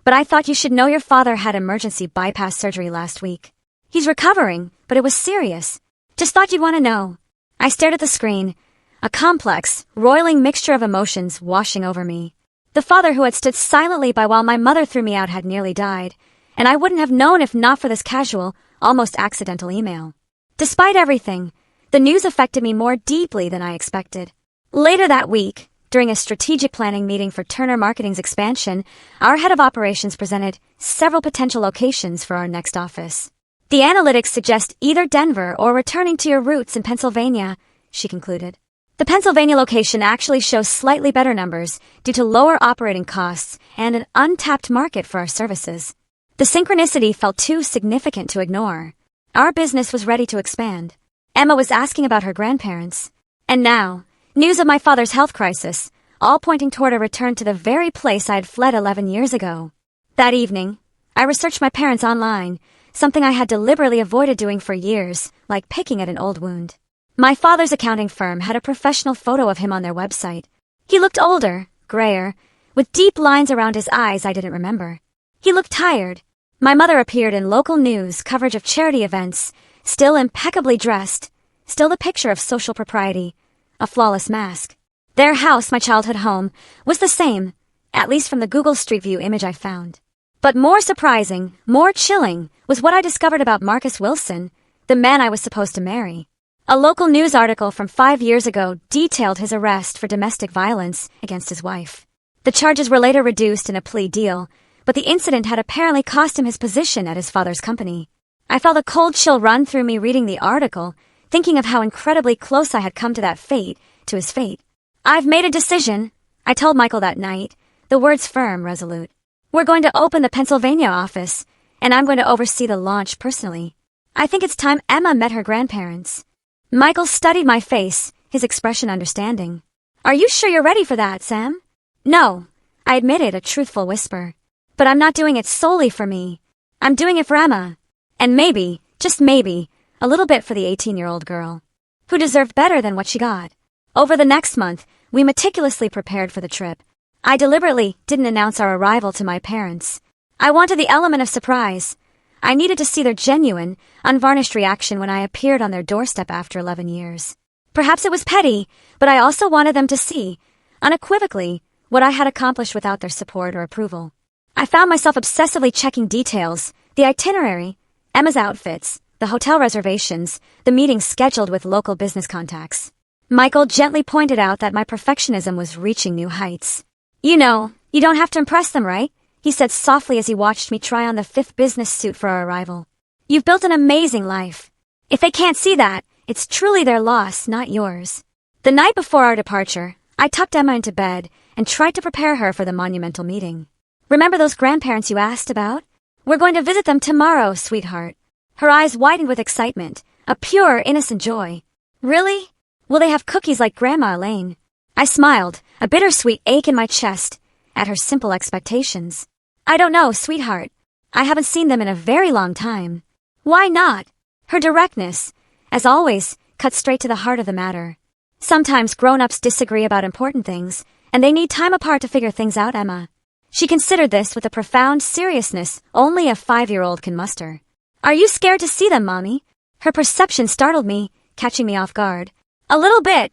"but I thought you should know your father had emergency bypass surgery last week. He's recovering, but it was serious. Just thought you'd want to know." I stared at the screen, a complex, roiling mixture of emotions washing over me. The father who had stood silently by while my mother threw me out had nearly died, and I wouldn't have known if not for this casual, almost accidental email. Despite everything, the news affected me more deeply than I expected. Later that week, during a strategic planning meeting for Turner Marketing's expansion, our head of operations presented several potential locations for our next office. "The analytics suggest either Denver or returning to your roots in Pennsylvania," she concluded. The Pennsylvania location actually shows slightly better numbers due to lower operating costs and an untapped market for our services. The synchronicity felt too significant to ignore. Our business was ready to expand. Emma was asking about her grandparents. And now, news of my father's health crisis, all pointing toward a return to the very place I had fled 11 years ago. That evening, I researched my parents online, something I had deliberately avoided doing for years, like picking at an old wound. My father's accounting firm had a professional photo of him on their website. He looked older, grayer, with deep lines around his eyes I didn't remember. He looked tired. My mother appeared in local news coverage of charity events, still impeccably dressed, still the picture of social propriety, a flawless mask. Their house, my childhood home, was the same, at least from the Google Street View image I found. But more surprising, more chilling, was what I discovered about Marcus Wilson, the man I was supposed to marry. A local news article from 5 years ago detailed his arrest for domestic violence against his wife. The charges were later reduced in a plea deal, but the incident had apparently cost him his position at his father's company. I felt a cold chill run through me reading the article, thinking of how incredibly close I had come to that fate, to his fate. "I've made a decision," I told Michael that night, the words firm, resolute. "We're going to open the Pennsylvania office, and I'm going to oversee the launch personally. I think it's time Emma met her grandparents." Michael studied my face, his expression understanding. "Are you sure you're ready for that, Sam?" "No," I admitted, a truthful whisper. "But I'm not doing it solely for me. I'm doing it for Emma. And maybe, just maybe, a little bit for the 18-year-old girl, who deserved better than what she got." Over the next month, we meticulously prepared for the trip. I deliberately didn't announce our arrival to my parents. I wanted the element of surprise. I needed to see their genuine, unvarnished reaction when I appeared on their doorstep after 11 years. Perhaps it was petty, but I also wanted them to see, unequivocally, what I had accomplished without their support or approval. I found myself obsessively checking details, the itinerary, Emma's outfits, the hotel reservations, the meetings scheduled with local business contacts. Michael gently pointed out that my perfectionism was reaching new heights. You know, you don't have to impress them, right? He said softly as he watched me try on the 5th business suit for our arrival. You've built an amazing life. If they can't see that, it's truly their loss, not yours. The night before our departure, I tucked Emma into bed and tried to prepare her for the monumental meeting. Remember those grandparents you asked about? We're going to visit them tomorrow, sweetheart. Her eyes widened with excitement, a pure, innocent joy. Really? Will they have cookies like Grandma Elaine? I smiled, a bittersweet ache in my chest, at her simple expectations. I don't know, sweetheart. I haven't seen them in a very long time. Why not? Her directness, as always, cut straight to the heart of the matter. Sometimes grown-ups disagree about important things, and they need time apart to figure things out, Emma. She considered this with a profound seriousness only a 5-year-old can muster. Are you scared to see them, Mommy? Her perception startled me, catching me off guard. A little bit,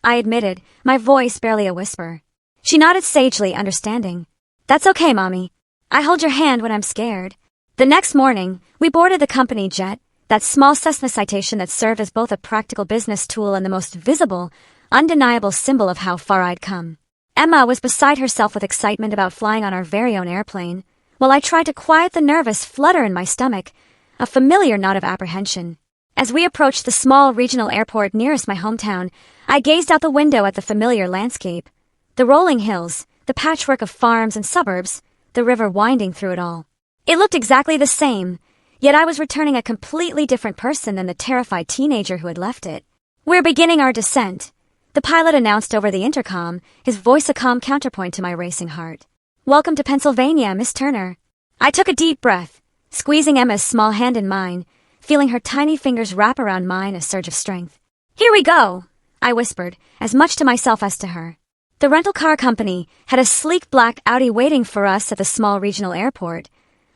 I admitted, my voice barely a whisper. She nodded sagely, understanding. That's okay, Mommy. I hold your hand when I'm scared. The next morning, we boarded the company jet, that small Cessna Citation that served as both a practical business tool and the most visible, undeniable symbol of how far I'd come. Emma was beside herself with excitement about flying on our very own airplane, while I tried to quiet the nervous flutter in my stomach, a familiar knot of apprehension. As we approached the small regional airport nearest my hometown, I gazed out the window at the familiar landscape. The rolling hills, the patchwork of farms and suburbs, the river winding through it all. It looked exactly the same, yet I was returning a completely different person than the terrified teenager who had left it. We're beginning our descent, the pilot announced over the intercom, his voice a calm counterpoint to my racing heart. Welcome to Pennsylvania, Miss Turner. I took a deep breath, squeezing Emma's small hand in mine, feeling her tiny fingers wrap around mine a surge of strength. Here we go, I whispered, as much to myself as to her. The rental car company had a sleek black Audi waiting for us at the small regional airport,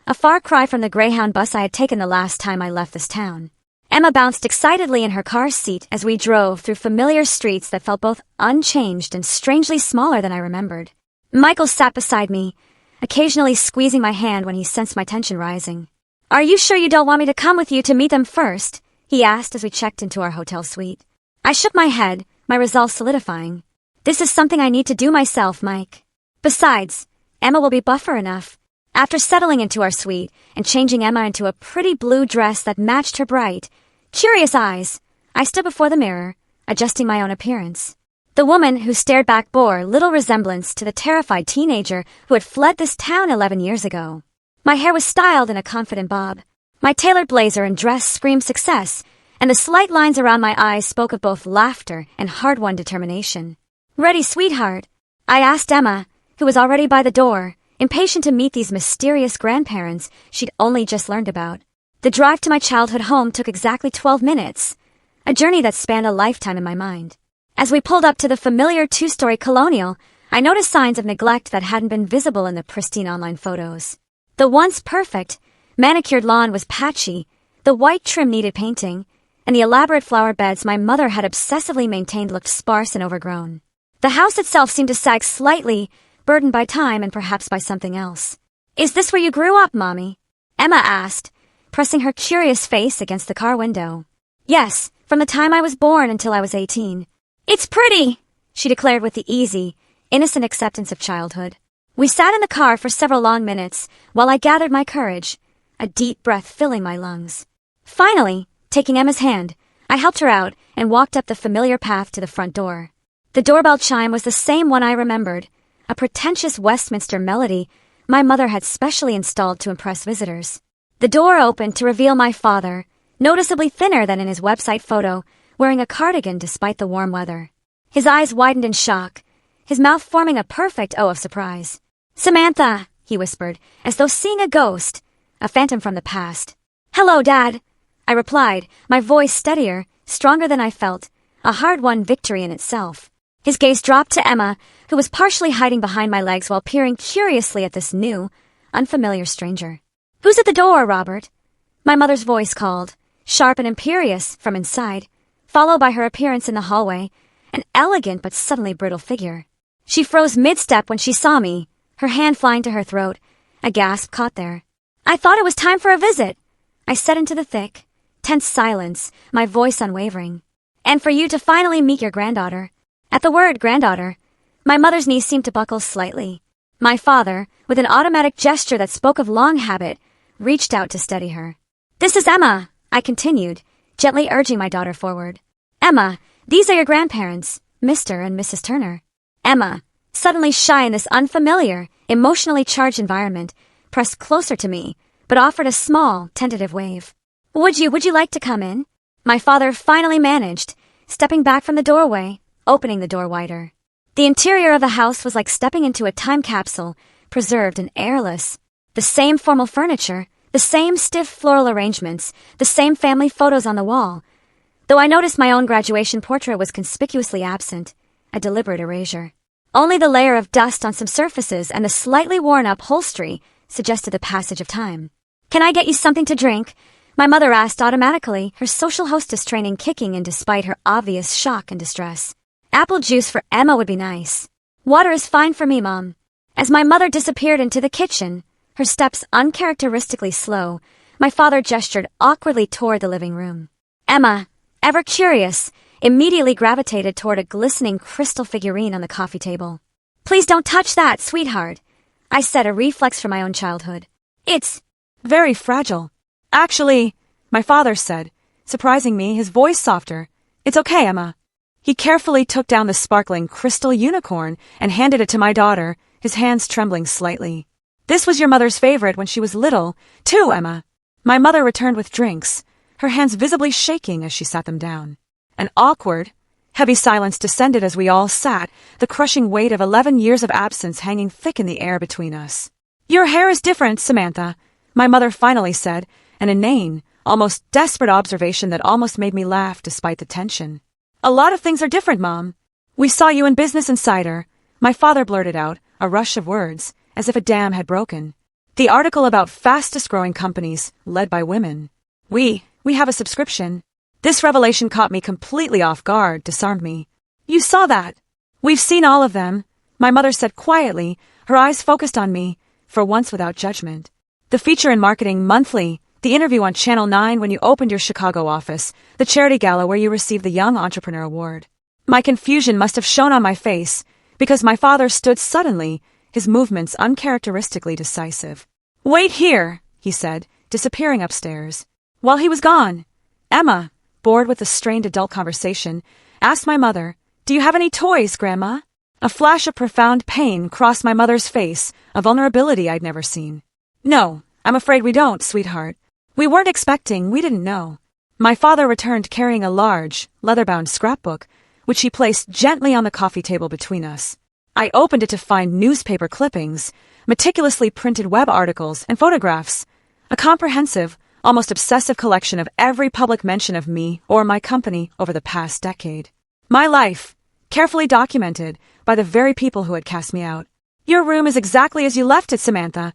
a far cry from the Greyhound bus I had taken the last time I left this town. Emma bounced excitedly in her car seat as we drove through familiar streets that felt both unchanged and strangely smaller than I remembered. Michael sat beside me, occasionally squeezing my hand when he sensed my tension rising. Are you sure you don't want me to come with you to meet them first? He asked as we checked into our hotel suite. I shook my head, my resolve solidifying. This is something I need to do myself, Mike. Besides, Emma will be buffer enough. After settling into our suite and changing Emma into a pretty blue dress that matched her bright, curious eyes, I stood before the mirror, adjusting my own appearance. The woman who stared back bore little resemblance to the terrified teenager who had fled this town 11 years ago. My hair was styled in a confident bob. My tailored blazer and dress screamed success, and the slight lines around my eyes spoke of both laughter and hard-won determination. Ready, sweetheart? I asked Emma, who was already by the door, impatient to meet these mysterious grandparents she'd only just learned about. The drive to my childhood home took exactly 12 minutes, a journey that spanned a lifetime in my mind. As we pulled up to the familiar 2-story colonial, I noticed signs of neglect that hadn't been visible in the pristine online photos. The once perfect, manicured lawn was patchy, the white trim needed painting, and the elaborate flower beds my mother had obsessively maintained looked sparse and overgrown. The house itself seemed to sag slightly, burdened by time and perhaps by something else. Is this where you grew up, Mommy? Emma asked, pressing her curious face against the car window. Yes, from the time I was born until I was 18. It's pretty, she declared with the easy, innocent acceptance of childhood. We sat in the car for several long minutes while I gathered my courage, a deep breath filling my lungs. Finally, taking Emma's hand, I helped her out and walked up the familiar path to the front door. The doorbell chime was the same one I remembered, a pretentious Westminster melody my mother had specially installed to impress visitors. The door opened to reveal my father, noticeably thinner than in his website photo, wearing a cardigan despite the warm weather. His eyes widened in shock, his mouth forming a perfect O of surprise. Samantha, he whispered, as though seeing a ghost, a phantom from the past. Hello, Dad, I replied, my voice steadier, stronger than I felt, a hard-won victory in itself. His gaze dropped to Emma, who was partially hiding behind my legs while peering curiously at this new, unfamiliar stranger. Who's at the door, Robert? My mother's voice called, sharp and imperious, from inside, followed by her appearance in the hallway, an elegant but suddenly brittle figure. She froze mid-step when she saw me, her hand flying to her throat, A gasp caught there. I thought it was time for a visit, I said into the thick, tense silence, my voice unwavering. And for you to finally meet your granddaughter. At the word granddaughter, my mother's knees seemed to buckle slightly. My father, with an automatic gesture that spoke of long habit, reached out to steady her. This is Emma, I continued, gently urging my daughter forward. Emma, these are your grandparents, Mr. and Mrs. Turner. Emma, suddenly shy in this unfamiliar, emotionally charged environment, pressed closer to me, but offered a small, tentative wave. Would you like to come in? My father finally managed, stepping back from the doorway, opening the door wider. The interior of the house was like stepping into a time capsule, preserved and airless. The same formal furniture, the same stiff floral arrangements, the same family photos on the wall. Though I noticed my own graduation portrait was conspicuously absent, a deliberate erasure. Only the layer of dust on some surfaces and the slightly worn upholstery suggested the passage of time. Can I get you something to drink? My mother asked automatically, her social hostess training kicking in despite her obvious shock and distress. Apple juice for Emma would be nice. Water is fine for me, Mom. As my mother disappeared into the kitchen, her steps uncharacteristically slow, my father gestured awkwardly toward the living room. Emma, ever curious, immediately gravitated toward a glistening crystal figurine on the coffee table. Please don't touch that, sweetheart, I said, a reflex from my own childhood. It's very fragile. Actually, my father said, surprising me, his voice softer. It's okay, Emma. He carefully took down the sparkling crystal unicorn and handed it to my daughter, his hands trembling slightly. This was your mother's favorite when she was little, too, Emma. My mother returned with drinks, her hands visibly shaking as she sat them down. An awkward, heavy silence descended as we all sat, the crushing weight of 11 years of absence hanging thick in the air between us. Your hair is different, Samantha, my mother finally said, an inane, almost desperate observation that almost made me laugh despite the tension. A lot of things are different, Mom. We saw you in Business Insider, my father blurted out, a rush of words, as if a dam had broken. The article about fastest-growing companies, led by women. We have a subscription. This revelation caught me completely off guard, disarmed me. You saw that? We've seen all of them, my mother said quietly, her eyes focused on me, for once without judgment. The feature in Marketing Monthly, the interview on Channel 9 when you opened your Chicago office, the charity gala where you received the Young Entrepreneur Award. My confusion must have shown on my face, because my father stood suddenly, his movements uncharacteristically decisive. Wait here, he said, disappearing upstairs. While he was gone, Emma, bored with the strained adult conversation, asked my mother, Do you have any toys, Grandma? A flash of profound pain crossed my mother's face, a vulnerability I'd never seen. No, I'm afraid we don't, sweetheart. We weren't expecting, we didn't know. My father returned carrying a large, leather-bound scrapbook, which he placed gently on the coffee table between us. I opened it to find newspaper clippings, meticulously printed web articles, and photographs. A comprehensive, almost obsessive collection of every public mention of me or my company over the past decade. My life, carefully documented by the very people who had cast me out. Your room is exactly as you left it, Samantha,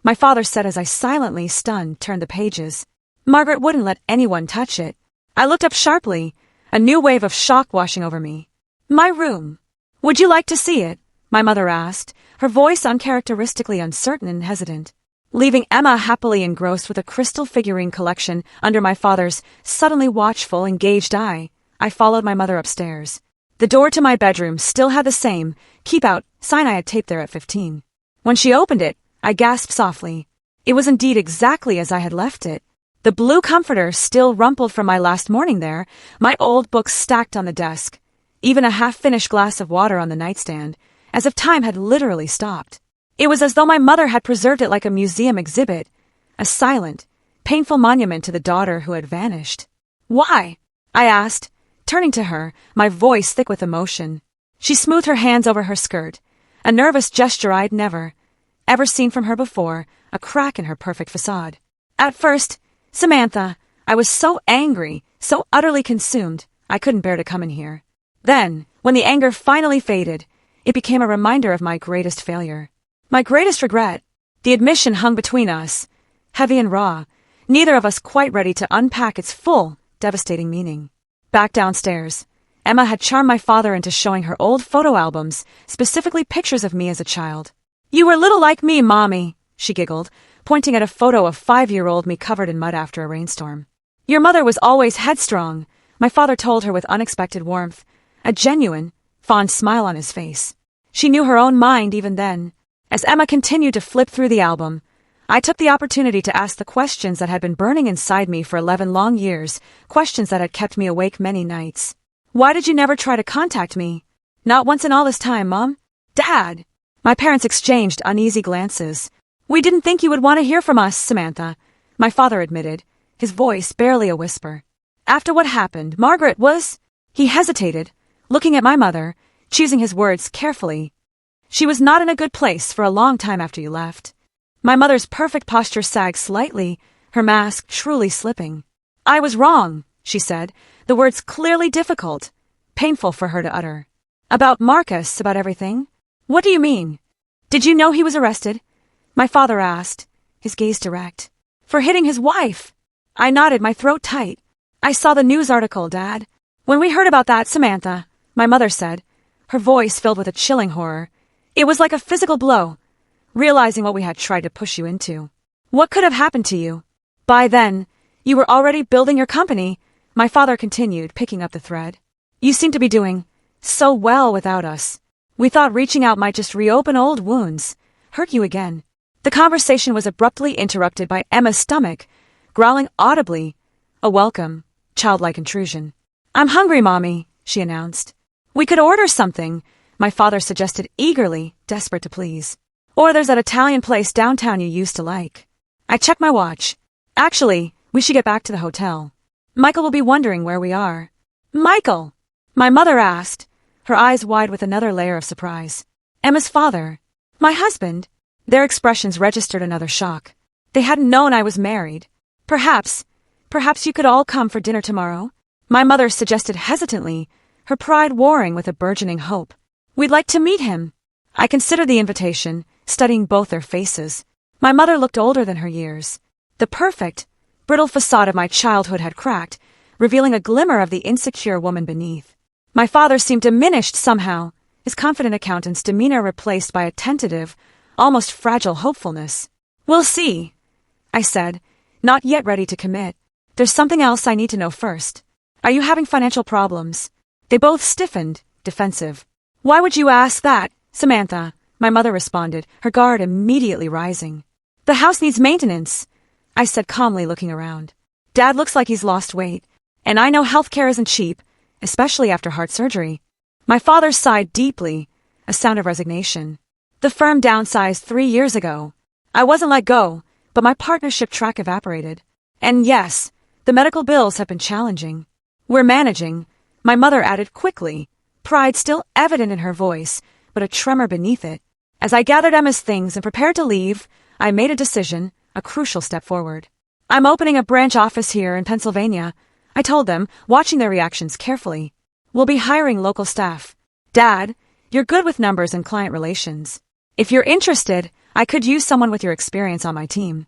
my father said as I silently, stunned, turned the pages. Margaret wouldn't let anyone touch it. I looked up sharply, a new wave of shock washing over me. My room. Would you like to see it? My mother asked, her voice uncharacteristically uncertain and hesitant. Leaving Emma happily engrossed with a crystal figurine collection under my father's suddenly watchful, engaged eye, I followed my mother upstairs. The door to my bedroom still had the same keep out sign I had taped there at 15. When she opened it, I gasped softly. It was indeed exactly as I had left it. The blue comforter still rumpled from my last morning there, my old books stacked on the desk, even a half-finished glass of water on the nightstand, as if time had literally stopped. It was as though my mother had preserved it like a museum exhibit, a silent, painful monument to the daughter who had vanished. Why? I asked, turning to her, my voice thick with emotion. She smoothed her hands over her skirt, a nervous gesture I'd never ever seen from her before, a crack in her perfect facade. At first, Samantha, I was so angry, so utterly consumed, I couldn't bear to come in here. Then, when the anger finally faded, it became a reminder of my greatest failure. My greatest regret. The admission hung between us, heavy and raw, neither of us quite ready to unpack its full, devastating meaning. Back downstairs, Emma had charmed my father into showing her old photo albums, specifically pictures of me as a child. You were little like me, Mommy, she giggled, pointing at a photo of 5-year-old me covered in mud after a rainstorm. Your mother was always headstrong, my father told her with unexpected warmth, a genuine, fond smile on his face. She knew her own mind even then. As Emma continued to flip through the album, I took the opportunity to ask the questions that had been burning inside me for 11 long years, questions that had kept me awake many nights. Why did you never try to contact me? Not once in all this time, Mom. Dad! My parents exchanged uneasy glances. We didn't think you would want to hear from us, Samantha, my father admitted, his voice barely a whisper. After what happened, Margaret was... He hesitated, looking at my mother, choosing his words carefully. She was not in a good place for a long time after you left. My mother's perfect posture sagged slightly, her mask truly slipping. I was wrong, she said, the words clearly difficult, painful for her to utter. About Marcus, about everything? What do you mean? Did you know he was arrested? My father asked, his gaze direct. For hitting his wife. I nodded, my throat tight. I saw the news article, Dad. When we heard about that, Samantha, my mother said, her voice filled with a chilling horror. It was like a physical blow, realizing what we had tried to push you into. What could have happened to you? By then, you were already building your company, my father continued, picking up the thread. You seem to be doing so well without us. We thought reaching out might just reopen old wounds, hurt you again. The conversation was abruptly interrupted by Emma's stomach, growling audibly, a welcome, childlike intrusion. I'm hungry, Mommy, she announced. We could order something, my father suggested eagerly, desperate to please. Or there's that Italian place downtown you used to like. I checked my watch. Actually, we should get back to the hotel. Michael will be wondering where we are. Michael! My mother asked, her eyes wide with another layer of surprise. Emma's father. My husband. Their expressions registered another shock. They hadn't known I was married. Perhaps you could all come for dinner tomorrow? My mother suggested hesitantly, her pride warring with a burgeoning hope. We'd like to meet him. I considered the invitation, studying both their faces. My mother looked older than her years. The perfect, brittle facade of my childhood had cracked, revealing a glimmer of the insecure woman beneath. My father seemed diminished somehow, his confident accountant's demeanor replaced by a tentative, almost fragile hopefulness. We'll see, I said, not yet ready to commit. There's something else I need to know first. Are you having financial problems? They both stiffened, defensive. Why would you ask that, Samantha? My mother responded, her guard immediately rising. The house needs maintenance, I said calmly, looking around. Dad looks like he's lost weight, and I know healthcare isn't cheap, especially after heart surgery. My father sighed deeply, a sound of resignation. The firm downsized 3 years ago. I wasn't let go, but my partnership track evaporated. And yes, the medical bills have been challenging. We're managing, my mother added quickly, pride still evident in her voice, but a tremor beneath it. As I gathered Emma's things and prepared to leave, I made a decision, a crucial step forward. I'm opening a branch office here in Pennsylvania, I told them, watching their reactions carefully. We'll be hiring local staff. Dad, you're good with numbers and client relations. If you're interested, I could use someone with your experience on my team.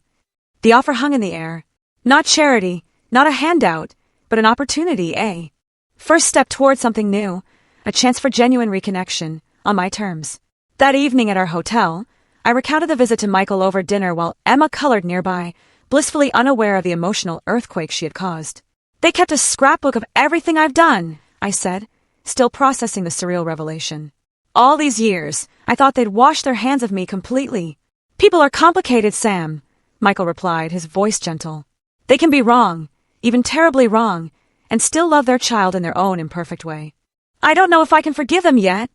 The offer hung in the air. Not charity, not a handout, but an opportunity, eh? First step toward something new, a chance for genuine reconnection, on my terms. That evening at our hotel, I recounted the visit to Michael over dinner while Emma colored nearby, blissfully unaware of the emotional earthquake she had caused. They kept a scrapbook of everything I've done, I said, still processing the surreal revelation. All these years, I thought they'd wash their hands of me completely. People are complicated, Sam, Michael replied, his voice gentle. They can be wrong, even terribly wrong, and still love their child in their own imperfect way. I don't know if I can forgive them yet,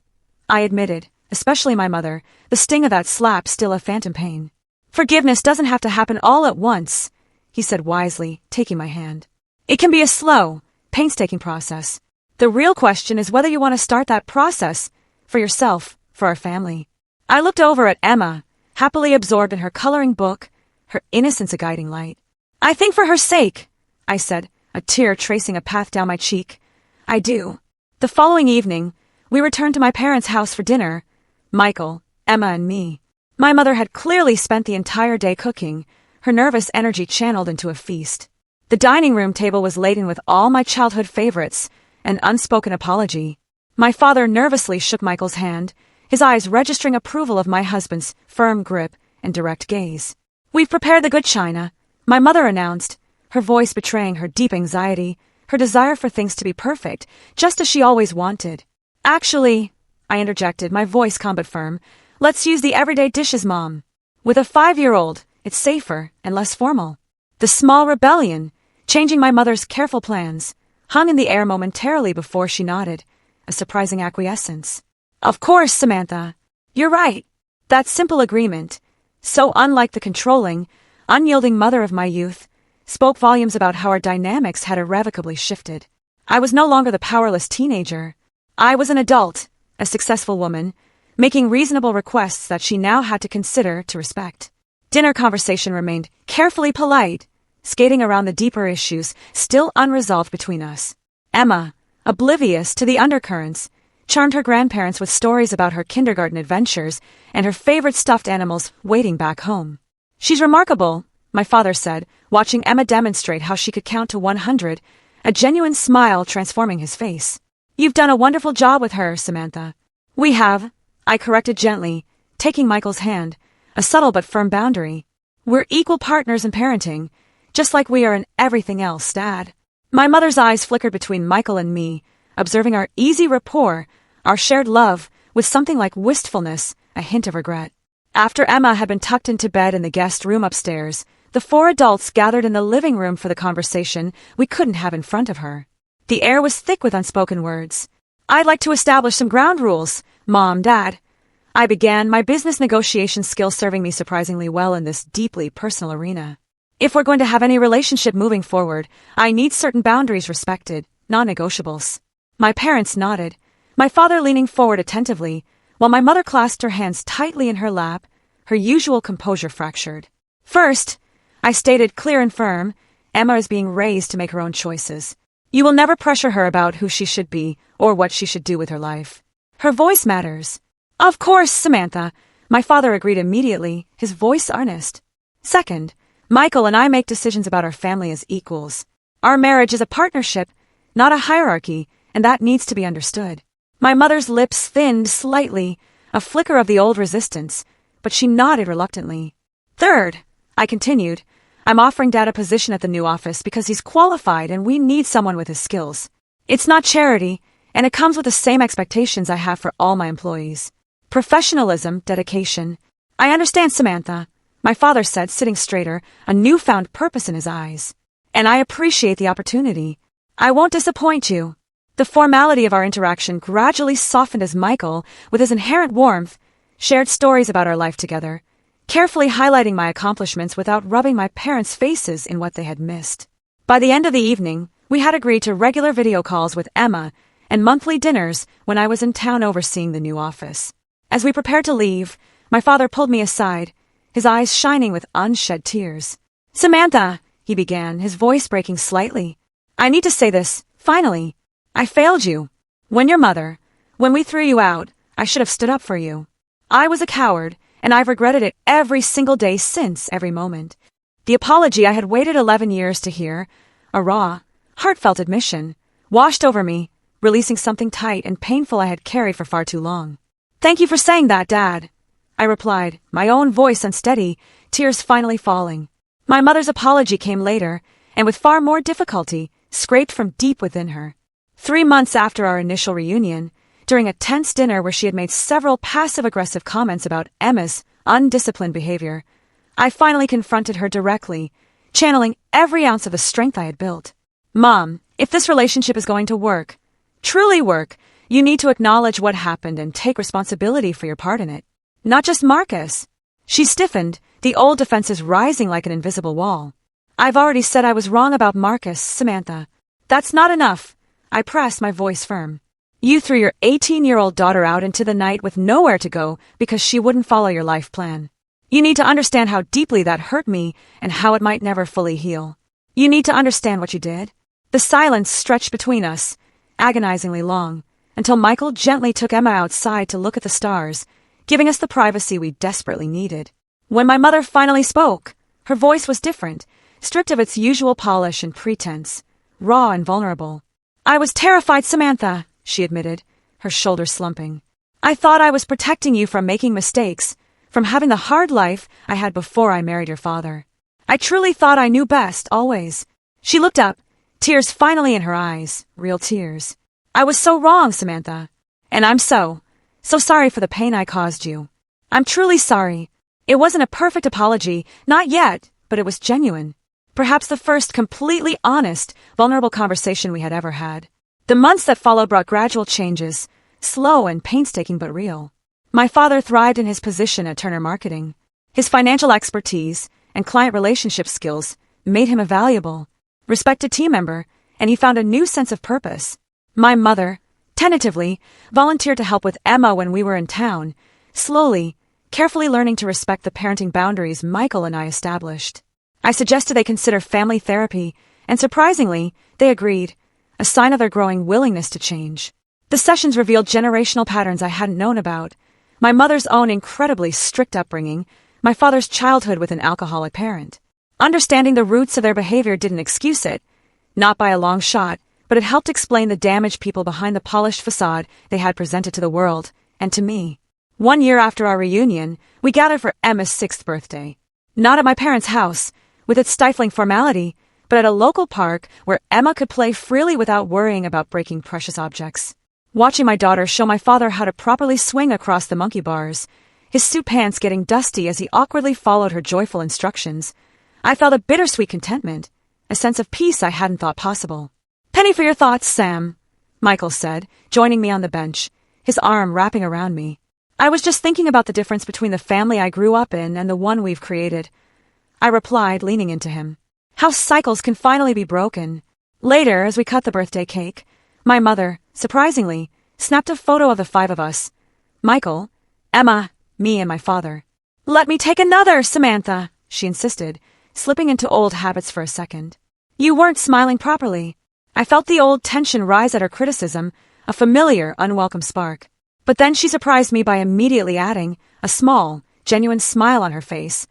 I admitted, especially my mother, the sting of that slap still a phantom pain. Forgiveness doesn't have to happen all at once, he said wisely, taking my hand. It can be a slow, painstaking process. The real question is whether you want to start that process, for yourself, for our family. I looked over at Emma, happily absorbed in her coloring book, her innocence a guiding light. I think for her sake, I said, a tear tracing a path down my cheek. I do. The following evening, we returned to my parents' house for dinner, Michael, Emma, and me. My mother had clearly spent the entire day cooking, her nervous energy channeled into a feast. The dining room table was laden with all my childhood favorites, an unspoken apology. My father nervously shook Michael's hand, his eyes registering approval of my husband's firm grip and direct gaze. "We've prepared the good china," my mother announced, her voice betraying her deep anxiety, her desire for things to be perfect, just as she always wanted. "Actually," I interjected, my voice calm but firm, "let's use the everyday dishes, Mom. With a 5-year-old, it's safer and less formal." The small rebellion, changing my mother's careful plans, hung in the air momentarily before she nodded, a surprising acquiescence. "Of course, Samantha. You're right." That simple agreement, so unlike the controlling, unyielding mother of my youth, spoke volumes about how our dynamics had irrevocably shifted. I was no longer the powerless teenager. I was an adult, a successful woman, making reasonable requests that she now had to consider to respect. Dinner conversation remained carefully polite, skating around the deeper issues still unresolved between us. Emma, oblivious to the undercurrents, charmed her grandparents with stories about her kindergarten adventures and her favorite stuffed animals waiting back home. "She's remarkable," my father said, watching Emma demonstrate how she could count to 100, a genuine smile transforming his face. "You've done a wonderful job with her, Samantha." "We have," I corrected gently, taking Michael's hand, a subtle but firm boundary. "We're equal partners in parenting, just like we are in everything else, Dad." My mother's eyes flickered between Michael and me, observing our easy rapport, our shared love, with something like wistfulness, a hint of regret. After Emma had been tucked into bed in the guest room upstairs, the 4 adults gathered in the living room for the conversation we couldn't have in front of her. The air was thick with unspoken words. "I'd like to establish some ground rules, Mom, Dad." I began, my business negotiation skills serving me surprisingly well in this deeply personal arena. "If we're going to have any relationship moving forward, I need certain boundaries respected, non-negotiables." My parents nodded, my father leaning forward attentively, while my mother clasped her hands tightly in her lap, her usual composure fractured. "First," I stated clear and firm, "Emma is being raised to make her own choices. You will never pressure her about who she should be or what she should do with her life. Her voice matters." "Of course, Samantha," my father agreed immediately, his voice earnest. "Second, Michael and I make decisions about our family as equals. Our marriage is a partnership, not a hierarchy, and that needs to be understood." My mother's lips thinned slightly, a flicker of the old resistance, but she nodded reluctantly. "Third," I continued, "I'm offering Dad a position at the new office because he's qualified and we need someone with his skills. It's not charity, and it comes with the same expectations I have for all my employees. Professionalism, dedication." "I understand, Samantha," my father said, sitting straighter, a newfound purpose in his eyes. "And I appreciate the opportunity. I won't disappoint you." The formality of our interaction gradually softened as Michael, with his inherent warmth, shared stories about our life together, carefully highlighting my accomplishments without rubbing my parents' faces in what they had missed. By the end of the evening, we had agreed to regular video calls with Emma and monthly dinners when I was in town overseeing the new office. As we prepared to leave, my father pulled me aside, his eyes shining with unshed tears. "Samantha," he began, his voice breaking slightly, "I need to say this, finally. I failed you. When we threw you out, I should have stood up for you. I was a coward, and I've regretted it every single day since, every moment." The apology I had waited 11 years to hear, a raw, heartfelt admission, washed over me, releasing something tight and painful I had carried for far too long. "Thank you for saying that, Dad," I replied, my own voice unsteady, tears finally falling. My mother's apology came later, and with far more difficulty, scraped from deep within her. 3 months after our initial reunion, during a tense dinner where she had made several passive-aggressive comments about Emma's undisciplined behavior, I finally confronted her directly, channeling every ounce of the strength I had built. "Mom, if this relationship is going to work, truly work, you need to acknowledge what happened and take responsibility for your part in it. Not just Marcus." She stiffened, the old defenses rising like an invisible wall. "I've already said I was wrong about Marcus, Samantha. That's not enough." I pressed, my voice firm. "You threw your 18-year-old daughter out into the night with nowhere to go because she wouldn't follow your life plan. You need to understand how deeply that hurt me and how it might never fully heal. You need to understand what you did." The silence stretched between us, agonizingly long, until Michael gently took Emma outside to look at the stars, giving us the privacy we desperately needed. When my mother finally spoke, her voice was different, stripped of its usual polish and pretense, raw and vulnerable. "I was terrified, Samantha," she admitted, her shoulders slumping. "I thought I was protecting you from making mistakes, from having the hard life I had before I married your father. I truly thought I knew best, always. She looked up, tears finally in her eyes, real tears. I was so wrong, Samantha. And I'm so sorry for the pain I caused you. I'm truly sorry. It wasn't a perfect apology, not yet, but it was genuine. Perhaps the first completely honest, vulnerable conversation we had ever had. The months that followed brought gradual changes, slow and painstaking but real. My father thrived in his position at Turner Marketing. His financial expertise and client relationship skills made him a valuable, respected team member, and he found a new sense of purpose. My mother, tentatively, volunteered to help with Emma when we were in town, slowly, carefully learning to respect the parenting boundaries Michael and I established. I suggested they consider family therapy, and surprisingly, they agreed, a sign of their growing willingness to change. The sessions revealed generational patterns I hadn't known about. My mother's own incredibly strict upbringing, my father's childhood with an alcoholic parent. Understanding the roots of their behavior didn't excuse it, not by a long shot, but it helped explain the damaged people behind the polished facade they had presented to the world, and to me. 1 year after our reunion, we gathered for Emma's 6th birthday. Not at my parents' house, with its stifling formality, but at a local park where Emma could play freely without worrying about breaking precious objects. Watching my daughter show my father how to properly swing across the monkey bars, his suit pants getting dusty as he awkwardly followed her joyful instructions, I felt a bittersweet contentment, a sense of peace I hadn't thought possible. "Penny for your thoughts, Sam," Michael said, joining me on the bench, his arm wrapping around me. "I was just thinking about the difference between the family I grew up in and the one we've created," I replied, leaning into him. "How cycles can finally be broken." Later, as we cut the birthday cake, my mother, surprisingly, snapped a photo of the 5 of us. Michael, Emma, me, and my father. "Let me take another, Samantha," she insisted, slipping into old habits for a second. "You weren't smiling properly." I felt the old tension rise at her criticism, a familiar, unwelcome spark. But then she surprised me by immediately adding, a small, genuine smile on her face.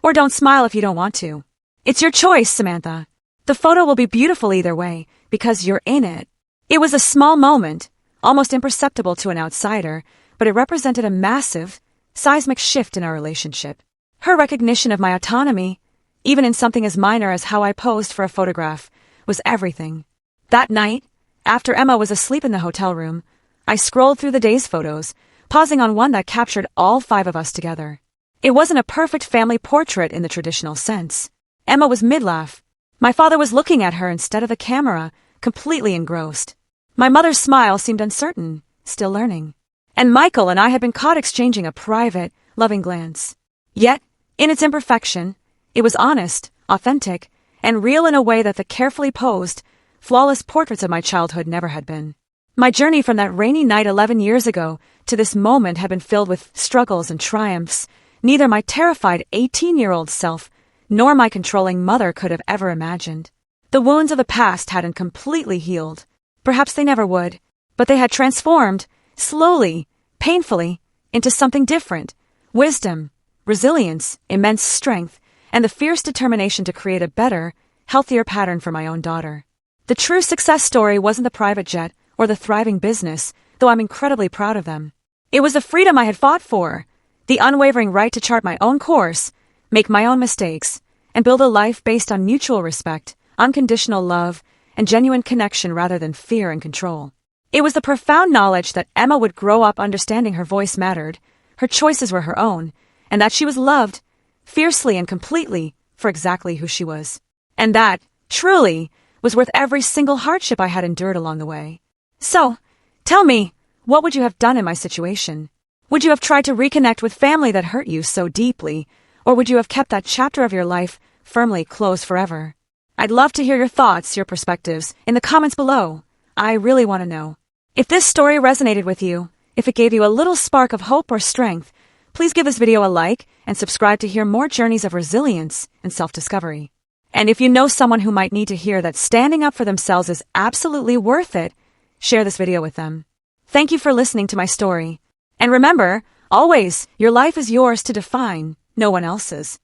"Or don't smile if you don't want to. It's your choice, Samantha. The photo will be beautiful either way, because you're in it." It was a small moment, almost imperceptible to an outsider, but it represented a massive, seismic shift in our relationship. Her recognition of my autonomy, even in something as minor as how I posed for a photograph, was everything. That night, after Emma was asleep in the hotel room, I scrolled through the day's photos, pausing on one that captured all 5 of us together. It wasn't a perfect family portrait in the traditional sense. Emma was mid-laugh. My father was looking at her instead of the camera, completely engrossed. My mother's smile seemed uncertain, still learning. And Michael and I had been caught exchanging a private, loving glance. Yet, in its imperfection, it was honest, authentic, and real in a way that the carefully posed, flawless portraits of my childhood never had been. My journey from that rainy night 11 years ago to this moment had been filled with struggles and triumphs neither my terrified 18-year-old self nor my controlling mother could have ever imagined. The wounds of the past hadn't completely healed. Perhaps they never would, but they had transformed, slowly, painfully, into something different. Wisdom, resilience, immense strength, and the fierce determination to create a better, healthier pattern for my own daughter. The true success story wasn't the private jet or the thriving business, though I'm incredibly proud of them. It was the freedom I had fought for, the unwavering right to chart my own course, make my own mistakes, and build a life based on mutual respect, unconditional love, and genuine connection rather than fear and control. It was the profound knowledge that Emma would grow up understanding her voice mattered, her choices were her own, and that she was loved, fiercely and completely, for exactly who she was. And that, truly, was worth every single hardship I had endured along the way. So, tell me, what would you have done in my situation? Would you have tried to reconnect with family that hurt you so deeply, or would you have kept that chapter of your life firmly closed forever? I'd love to hear your thoughts, your perspectives, in the comments below. I really want to know. If this story resonated with you, if it gave you a little spark of hope or strength, please give this video a like and subscribe to hear more journeys of resilience and self-discovery. And if you know someone who might need to hear that standing up for themselves is absolutely worth it, share this video with them. Thank you for listening to my story. And remember, always, your life is yours to define, no one else's.